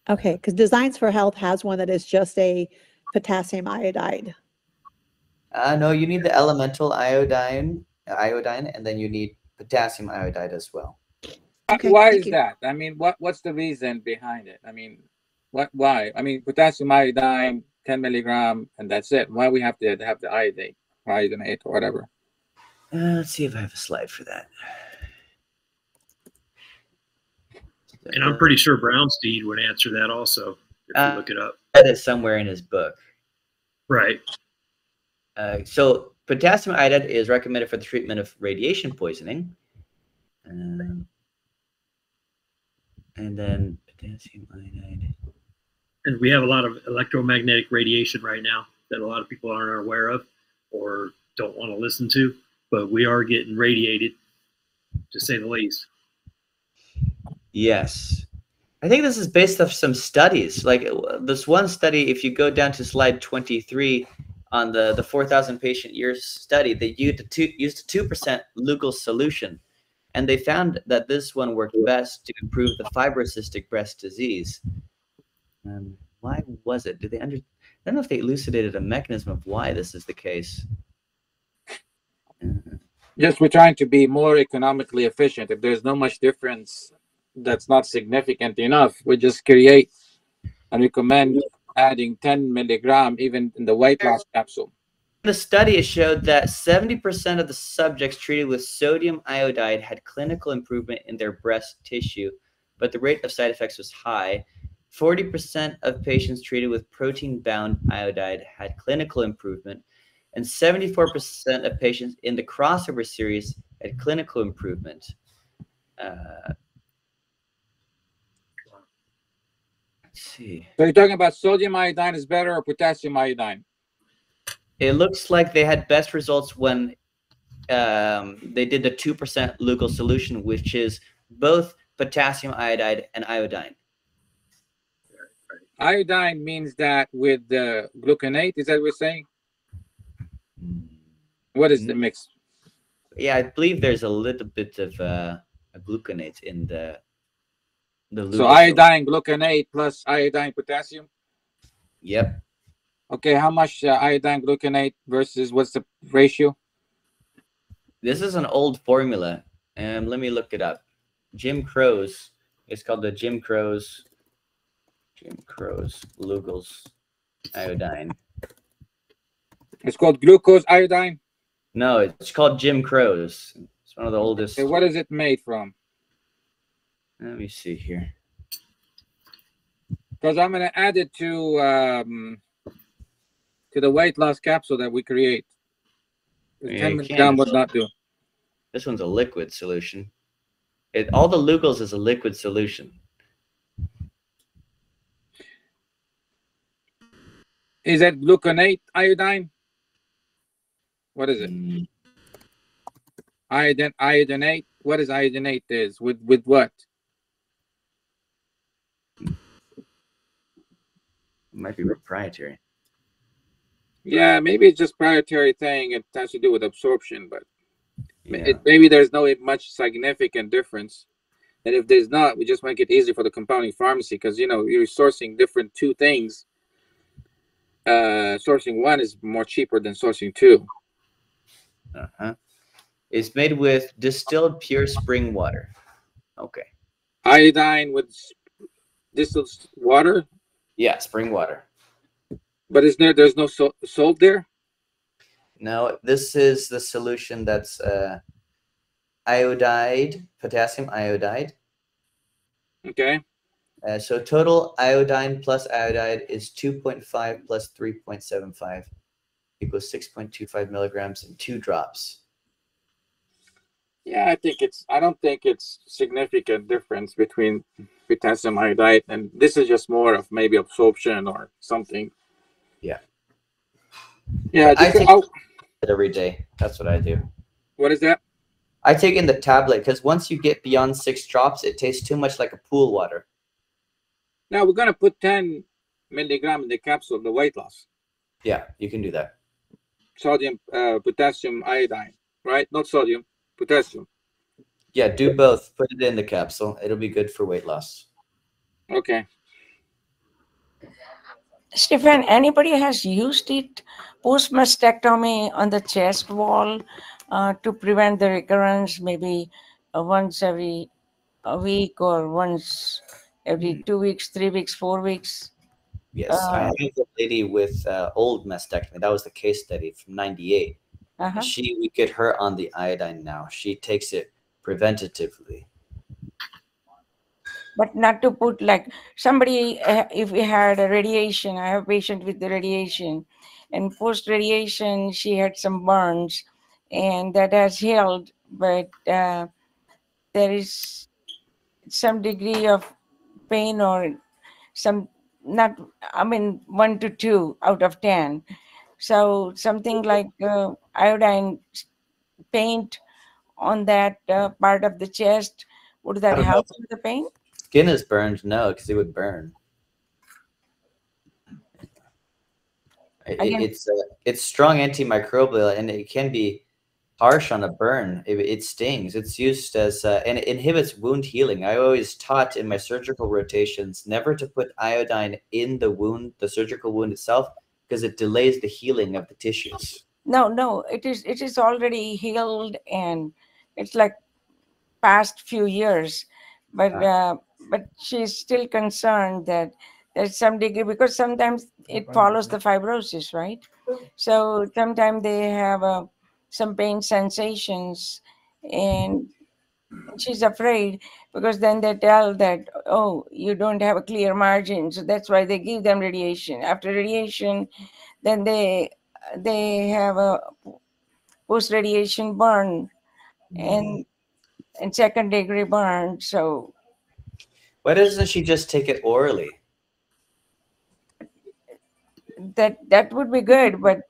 Okay, because Designs for Health has one that is just a potassium iodide. No, you need the elemental iodine, and then you need potassium iodide as well. Okay, why thank is you. that? I mean, what's the reason behind it? I mean, why? I mean, potassium iodine, 10 milligram, and that's it. Why we have to have the iodine? iodinate or whatever. Let's see if I have a slide for that. And I'm pretty sure Brownstein would answer that also if you look it up. That is somewhere in his book. Right. So potassium iodide is recommended for the treatment of radiation poisoning. And then potassium iodide. And we have a lot of electromagnetic radiation right now that a lot of people aren't aware of or don't want to listen to, but we are getting radiated, to say the least. Yes. I think this is based off some studies. Like this one study, if you go down to slide 23 on the 4,000 patient years study, they used a 2% Lugol solution. And they found that this one worked best to improve the fibrocystic breast disease. Why was it? Did they I don't know if they elucidated a mechanism of why this is the case. Just we're trying to be more economically efficient. If there's no much difference that's not significant enough, we just create and recommend adding 10 milligram even in the weight loss capsule. The study showed that 70% of the subjects treated with sodium iodide had clinical improvement in their breast tissue, but the rate of side effects was high. 40% of patients treated with protein-bound iodide had clinical improvement, and 74% of patients in the crossover series had clinical improvement. Let's see. So you're talking about sodium iodine is better or potassium iodine? It looks like they had best results when they did the 2% Lugol solution, which is both potassium iodide and iodine. Iodine means that with the gluconate, is that what we're saying? What is the mix? Yeah, I believe there's a little bit of a gluconate in the Lugol. So iodine, gluconate plus iodine, potassium? Yep. Okay, how much iodine, gluconate versus what's the ratio? This is an old formula. Let me look it up. Jim Crow's. It's called the Jim Crow's Lugol's iodine. It's called glucose iodine? No, it's called Jim Crow's. It's one of the oldest. Okay, what is it made from? Let me see here. Because I'm going to add it to the weight loss capsule that we create. The 10 milligram would not do. This one's a liquid solution. All the Lugol's is a liquid solution. Is that gluconate iodine? What is it? Iodinate? What is iodinate is? With what? It might be proprietary. Yeah, maybe it's just proprietary thing. It has to do with absorption, but yeah. Maybe there's no much significant difference. And if there's not, we just make it easy for the compounding pharmacy because, you know, you're sourcing different two things. Sourcing one is more cheaper than sourcing two. It's made with distilled pure spring water. Okay. Iodine with distilled water? Yeah, spring water. But there's no salt there? No, this is the solution that's iodide, potassium iodide. Okay. So total iodine plus iodide is 2.5 plus 3.75 equals 6.25 milligrams in 2 drops. Yeah, I don't think it's significant difference between potassium iodide and this is just more of maybe absorption or something. Yeah. Yeah, I take it every day. That's what I do. What is that? I take in the tablet because once you get beyond 6 drops, it tastes too much like a pool water. Now we're gonna put 10 milligram in the capsule, the weight loss. Yeah, you can do that. Sodium, potassium iodine, right? Not sodium, potassium. Yeah, do both. Put it in the capsule. It'll be good for weight loss. Okay. Stefan, anybody has used it post-mastectomy on the chest wall to prevent the recurrence, maybe once every a week or once every 2 weeks, 3 weeks, 4 weeks? Yes, I have a lady with old mastectomy. That was the case study from '98. Uh-huh. We get her on the iodine now. She takes it preventatively. But not to put like somebody, if we had a radiation, I have a patient with the radiation, and post radiation, she had some burns, and that has healed, but there is some degree of pain or some, not, I mean, 1 to 2 out of 10. So something like iodine paint on that part of the chest, would that I don't know. help with the pain? Skin is burned, no, because it would burn. Again, It's strong antimicrobial, and it can be harsh on a burn. It stings. It's used as and it inhibits wound healing. I always taught in my surgical rotations never to put iodine in the wound, the surgical wound itself, because it delays the healing of the tissues. no, it is already healed, and it's like past few years, but she's still concerned that there's some degree, because sometimes it follows the fibrosis, right? So sometimes they have some pain sensations, and she's afraid, because then they tell that, oh, you don't have a clear margin, so that's why they give them radiation. After radiation, then they have a post radiation burn, and second degree burn. So Why doesn't she just take it orally? that would be good, but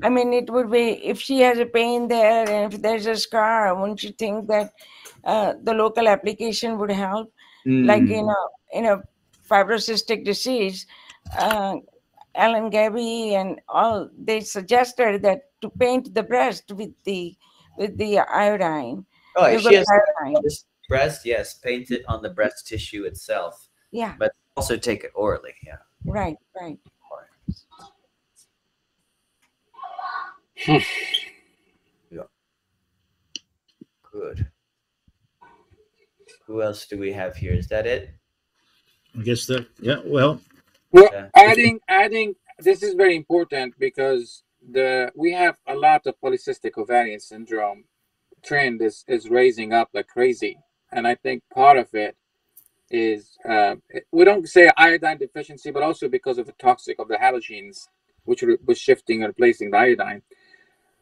I mean, it would be, if she has a pain there and if there's a scar, wouldn't you think that the local application would help? Like in a fibrocystic disease, Alan Gabby and all, they suggested that to paint the breast with the iodine. Oh, if You she got has iodine. this breast, yes, paint it on the breast tissue itself. Yeah, But also take it orally. Yeah. right. Yeah. Good. Who else do we have here? Is that it? I guess that, yeah, well, adding, this is very important because we have a lot of polycystic ovarian syndrome trend is raising up like crazy. And I think part of it is, we don't say iodine deficiency, but also because of the toxic of the halogens, which was shifting and replacing the iodine.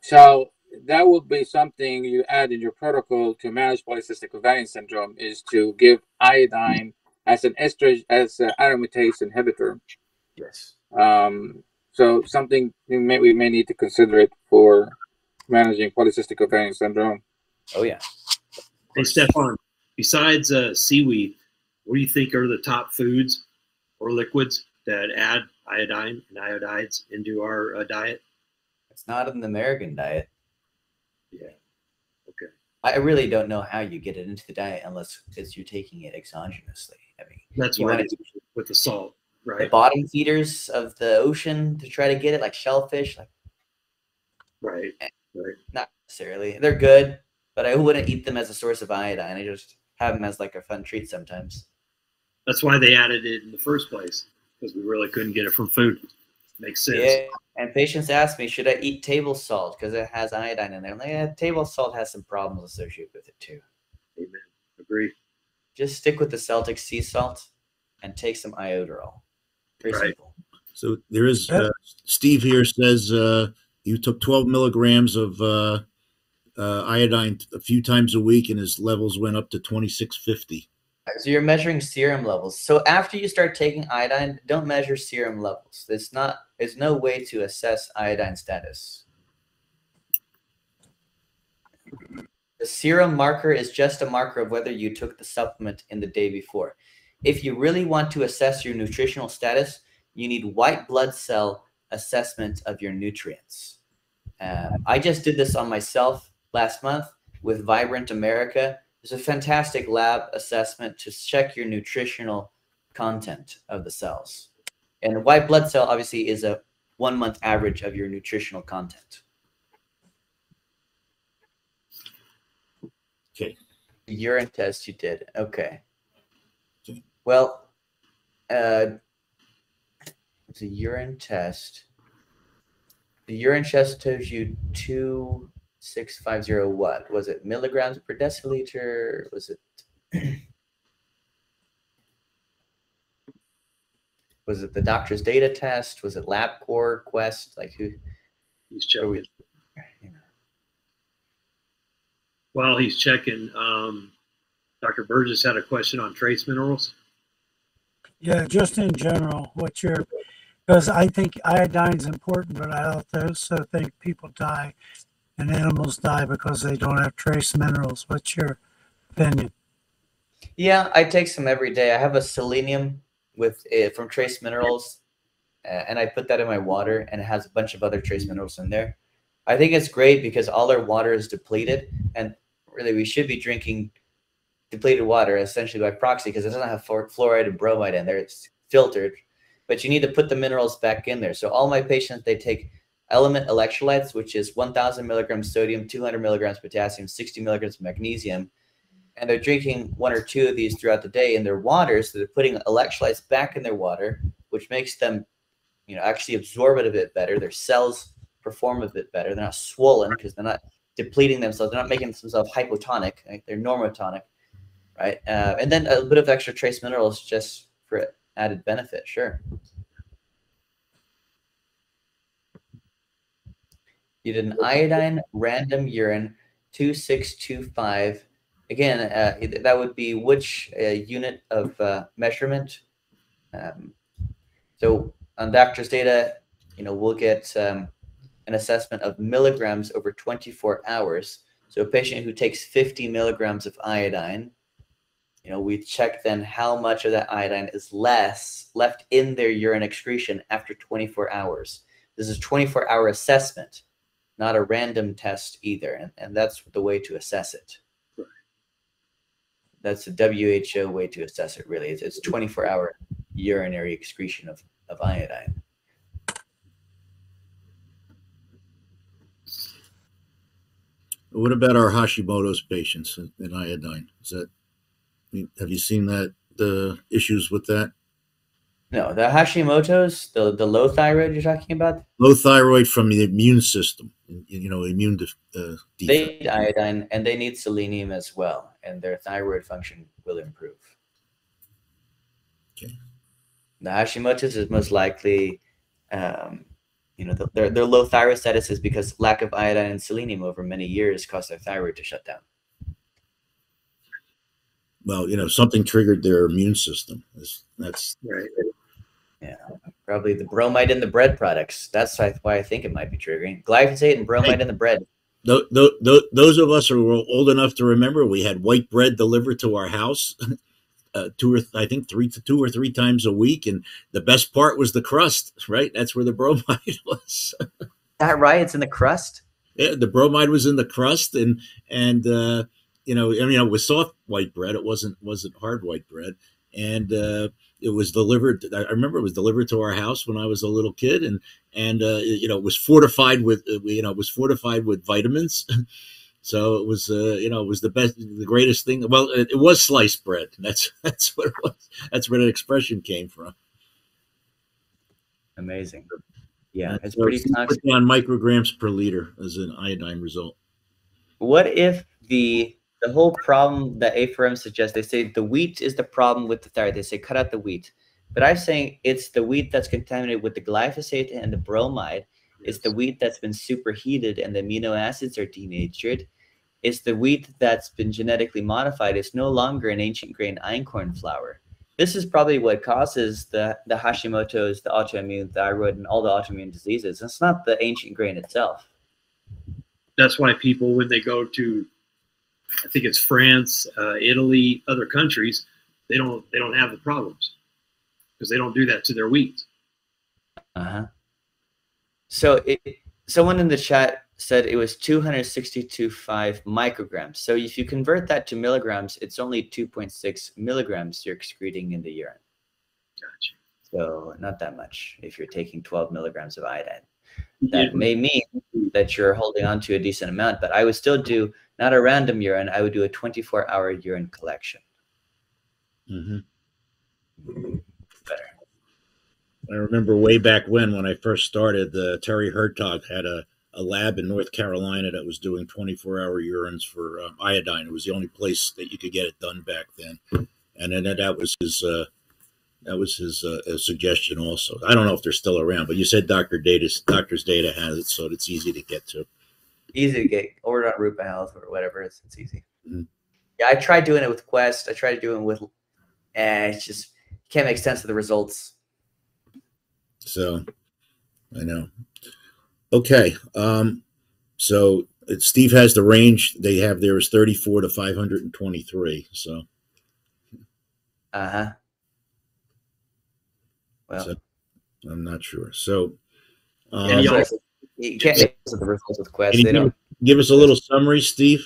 So that would be something you add in your protocol to manage polycystic ovarian syndrome, is to give iodine as an aromatase inhibitor. Yes. So something we may need to consider it for managing polycystic ovarian syndrome. Oh yeah. Hey Stefan, besides seaweed, what do you think are the top foods or liquids that add iodine and iodides into our diet? It's not in the American diet. Yeah. Okay. I really don't know how you get it into the diet unless you're taking it exogenously. I mean, that's why it's with the salt, right? The bottom feeders of the ocean to try to get it, like shellfish, like right. Not necessarily. They're good, but I wouldn't eat them as a source of iodine. I just have them as like a fun treat sometimes. That's why they added it in the first place, because we really couldn't get it from food. Makes sense. Yeah, and patients ask me, should I eat table salt because it has iodine in there? I'm like, yeah, table salt has some problems associated with it too. Amen. Agree. Just stick with the Celtic sea salt and take some iodoral. Very simple. So there is, Steve here says you took 12 milligrams of iodine a few times a week and his levels went up to 2650. So you're measuring serum levels. So after you start taking iodine, don't measure serum levels. There's no way to assess iodine status. The serum marker is just a marker of whether you took the supplement in the day before. If you really want to assess your nutritional status, you need white blood cell assessment of your nutrients. I just did this on myself last month with Vibrant America. There's a fantastic lab assessment to check your nutritional content of the cells. And white blood cell obviously is a 1 month average of your nutritional content. Okay. The urine test you did. Okay. Well, it's a urine test. the urine test tells you 2650 what? Was it milligrams per deciliter? Was it was it the doctor's data test? Was it LabCorp, Quest? Like who? He's checking. You know. While he's checking, Dr. Burgess had a question on trace minerals. Yeah, just in general, what's your, because I think iodine's important, but I also think people die and animals die because they don't have trace minerals. What's your opinion? Yeah, I take some every day. I have a selenium with from trace minerals, and I put that in my water, and it has a bunch of other trace minerals in there. I think it's great because all our water is depleted, and really we should be drinking depleted water essentially by proxy because it doesn't have fluoride and bromide in there. It's filtered, but you need to put the minerals back in there. So all my patients, they take element electrolytes, which is 1,000 milligrams sodium, 200 milligrams potassium, 60 milligrams of magnesium, and they're drinking 1 or 2 of these throughout the day in their water. So they're putting electrolytes back in their water, which makes them, you know, actually absorb it a bit better. Their cells perform a bit better. They're not swollen because they're not depleting themselves. They're not making themselves hypotonic. Right? They're normotonic, right? And then a bit of extra trace minerals just for added benefit. Sure. You did an iodine random urine 2625. Again, that would be which unit of measurement? So on doctor's data, you know, we'll get an assessment of milligrams over 24 hours. So a patient who takes 50 milligrams of iodine, you know, we check then how much of that iodine is left in their urine excretion after 24 hours. This is 24-hour assessment, not a random test either. And that's the way to assess it. That's the WHO way to assess it, really. It's 24-hour urinary excretion of iodine. What about our Hashimoto's patients in iodine? Is that, have you seen that, the issues with that? No, the Hashimoto's, the low thyroid you're talking about? Low thyroid from the immune system, you know, immune defect. They need iodine and they need selenium as well, and their thyroid function will improve. Okay. The Hashimoto's is most likely, you know, their low thyroid status is because lack of iodine and selenium over many years caused their thyroid to shut down. Well, you know, something triggered their immune system. That's right. Yeah, probably the bromide in the bread products. That's why I think it might be triggering. Glyphosate and bromide in the bread. Those of us who are old enough to remember, we had white bread delivered to our house two or three times a week, and the best part was the crust. Right, that's where the bromide was. That right? It's in the crust. Yeah, the bromide was in the crust, and you know, I mean, it was soft white bread. It wasn't hard white bread, and it was delivered. I remember it was delivered to our house when I was a little kid, and you know, it was fortified with vitamins. So it was you know, it was the greatest thing. Well, it was sliced bread. That's what it was. That's where the expression came from. Amazing. Yeah, it's so pretty toxic. Put down micrograms per liter as an iodine result. What if the whole problem that A4M suggests, they say the wheat is the problem with the thyroid. They say cut out the wheat. But I'm saying it's the wheat that's contaminated with the glyphosate and the bromide. It's the wheat that's been superheated and the amino acids are denatured. It's the wheat that's been genetically modified. It's no longer an ancient grain einkorn flour. This is probably what causes the Hashimoto's, the autoimmune thyroid, and all the autoimmune diseases. It's not the ancient grain itself. That's why people, when they go to, I think it's France, Italy, other countries, they don't have the problems because they don't do that to their wheat. So someone in the chat said it was 262.5 micrograms. So if you convert that to milligrams, it's only 2.6 milligrams you're excreting in the urine. Gotcha. So not that much if you're taking 12 milligrams of iodine. That may mean that you're holding on to a decent amount, but I would still do not a random urine. I would do a 24-hour urine collection. Mm-hmm. Better. I remember way back when I first started, Terry Hertog had a lab in North Carolina that was doing 24-hour urines for iodine. It was the only place that you could get it done back then, and then that was his suggestion also. I don't know if they're still around, but you said doctor's data has it, so it's easy to get to. Easy to get. Order on Rupa Health or whatever. It's easy. Mm-hmm. Yeah, I tried doing it with Quest. I tried doing it with, and it's just you can't make sense of the results. So, I know. Okay. So Steve has the range they have there is 34 to 523. So. Well, so, I'm not sure. So, you can't make sense of the results with Quest. They don't give us a little summary, Steve.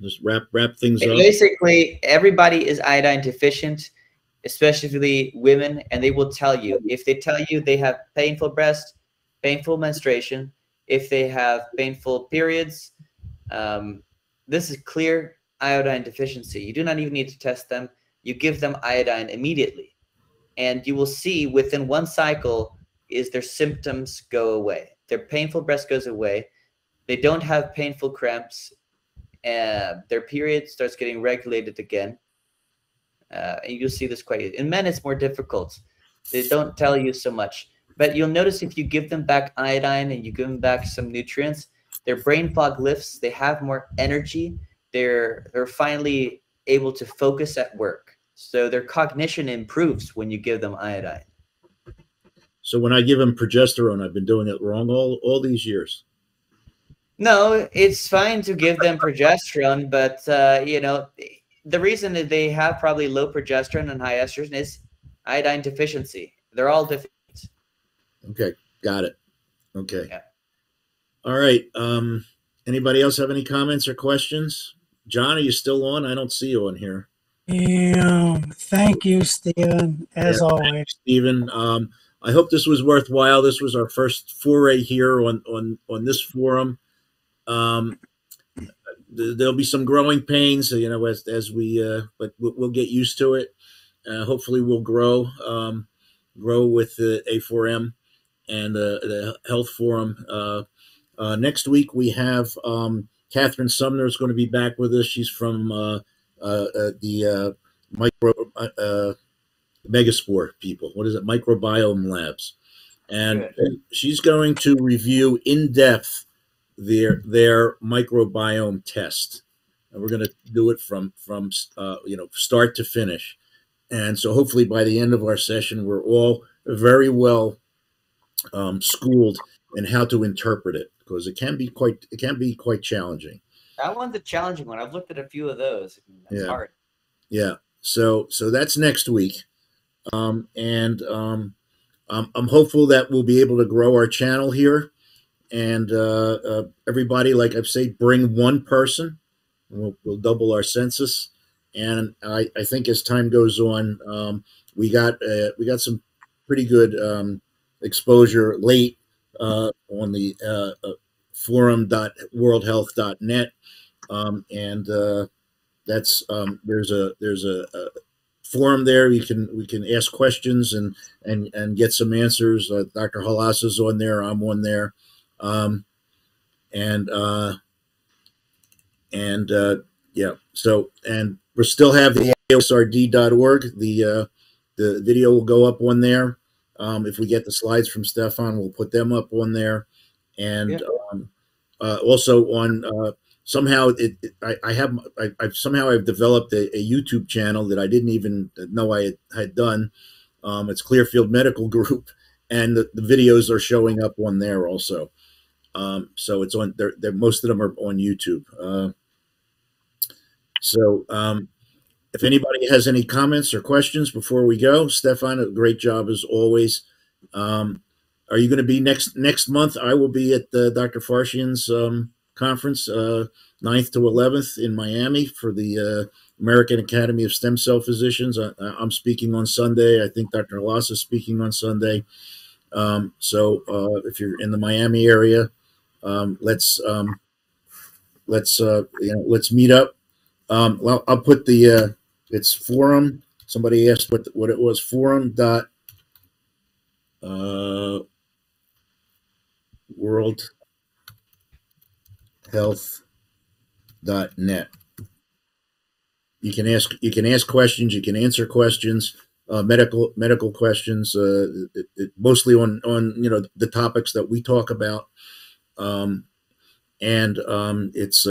Just wrap things up. Basically, everybody is iodine deficient, especially women, and they will tell you. If they tell you they have painful breast, painful menstruation, if they have painful periods, this is clear iodine deficiency. You do not even need to test them. You give them iodine immediately, and you will see within one cycle is their symptoms go away. Their painful breast goes away. They don't have painful cramps. Their period starts getting regulated again. And you'll see this quite. In men, it's more difficult. They don't tell you so much. But you'll notice if you give them back iodine and you give them back some nutrients, their brain fog lifts. They have more energy. They're finally able to focus at work. So their cognition improves when you give them iodine. So when I give them progesterone, I've been doing it wrong all these years. No, it's fine to give them progesterone, but you know, the reason that they have probably low progesterone and high estrogen is iodine deficiency. They're all deficient. Okay, got it. Okay. Yeah. All right. Anybody else have any comments or questions? John, are you still on? I don't see you on here. Thank you, Stephen, as always. Stephen, I hope this was worthwhile. This was our first foray here on this forum. There'll be some growing pains, you know, as we, but we'll get used to it. Hopefully, we'll grow with the A4M and the Health Forum. Next week we have Catherine Sumner is going to be back with us. She's from the Megaspore people. What is it? Microbiome Labs, and she's going to review in depth their microbiome test, and we're going to do it from start to finish. And so hopefully by the end of our session, we're all very well schooled in how to interpret it, because it can be quite challenging. That one's a challenging one. I've looked at a few of those. It's hard. Yeah. So that's next week. I'm hopeful that we'll be able to grow our channel here, and everybody, like I've said, bring one person. We'll double our census, and I think as time goes on, we got some pretty good exposure late on the forum.worldhealth.net, and that's there's a forum there. We can ask questions and get some answers. Dr. Halasa's on there. I'm on there, yeah. So, and we still have the AOSRD.org. The video will go up on there. If we get the slides from Stefan, we'll put them up on there, and also on. Somehow I've developed a YouTube channel that I didn't even know I had done. It's Clearfield Medical Group, and the videos are showing up on there also. So it's on there. Most of them are on YouTube. If anybody has any comments or questions before we go, Stefan, a great job as always. Are you going to be next month? I will be at Dr. Farshian's conference, 9th to 11th in Miami for the American Academy of Stem Cell Physicians. I'm speaking on Sunday. I think Dr. Halasa is speaking on Sunday. So if you're in the Miami area, let's meet up. Well, I'll put the it's forum. Somebody asked what it was. Forum dot worldhealth.net. You can ask questions, you can answer questions, medical questions, mostly on the topics that we talk about. It's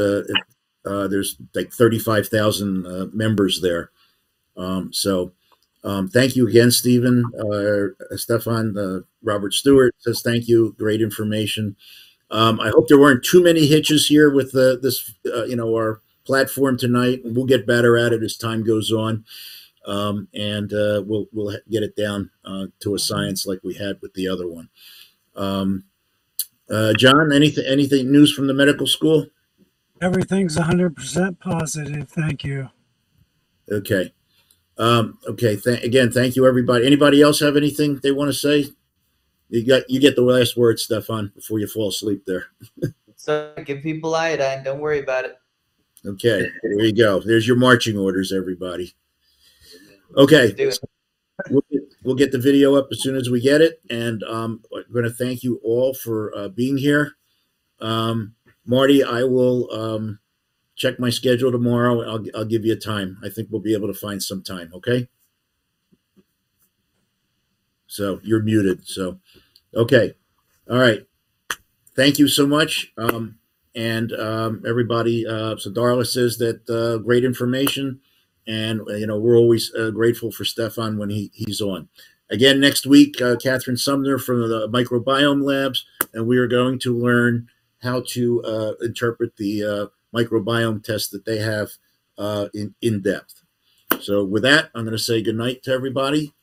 there's like 35,000 members there. Thank you again, Stephen. Stefan, Robert Stewart says thank you. Great information. I hope there weren't too many hitches here with this, our platform tonight. We'll get better at it as time goes on, and we'll get it down to a science like we had with the other one. John, anything news from the medical school? Everything's 100% positive. Thank you. Okay. Okay. Again, thank you, everybody. Anybody else have anything they want to say? You get the last word, Stefan, before you fall asleep there. So give people iodine. Don't worry about it. Okay. There you go. There's your marching orders, everybody. Okay. We'll get the video up as soon as we get it. And I'm going to thank you all for being here. Marty, I will check my schedule tomorrow. I'll give you a time. I think we'll be able to find some time. Okay. So you're muted. So, okay. All right. Thank you so much. Everybody, so Darla says that great information. And, we're always grateful for Stefan when he's on. Again, next week, Catherine Sumner from the Microbiome Labs, and we are going to learn how to interpret the microbiome test that they have in depth. So with that, I'm going to say good night to everybody.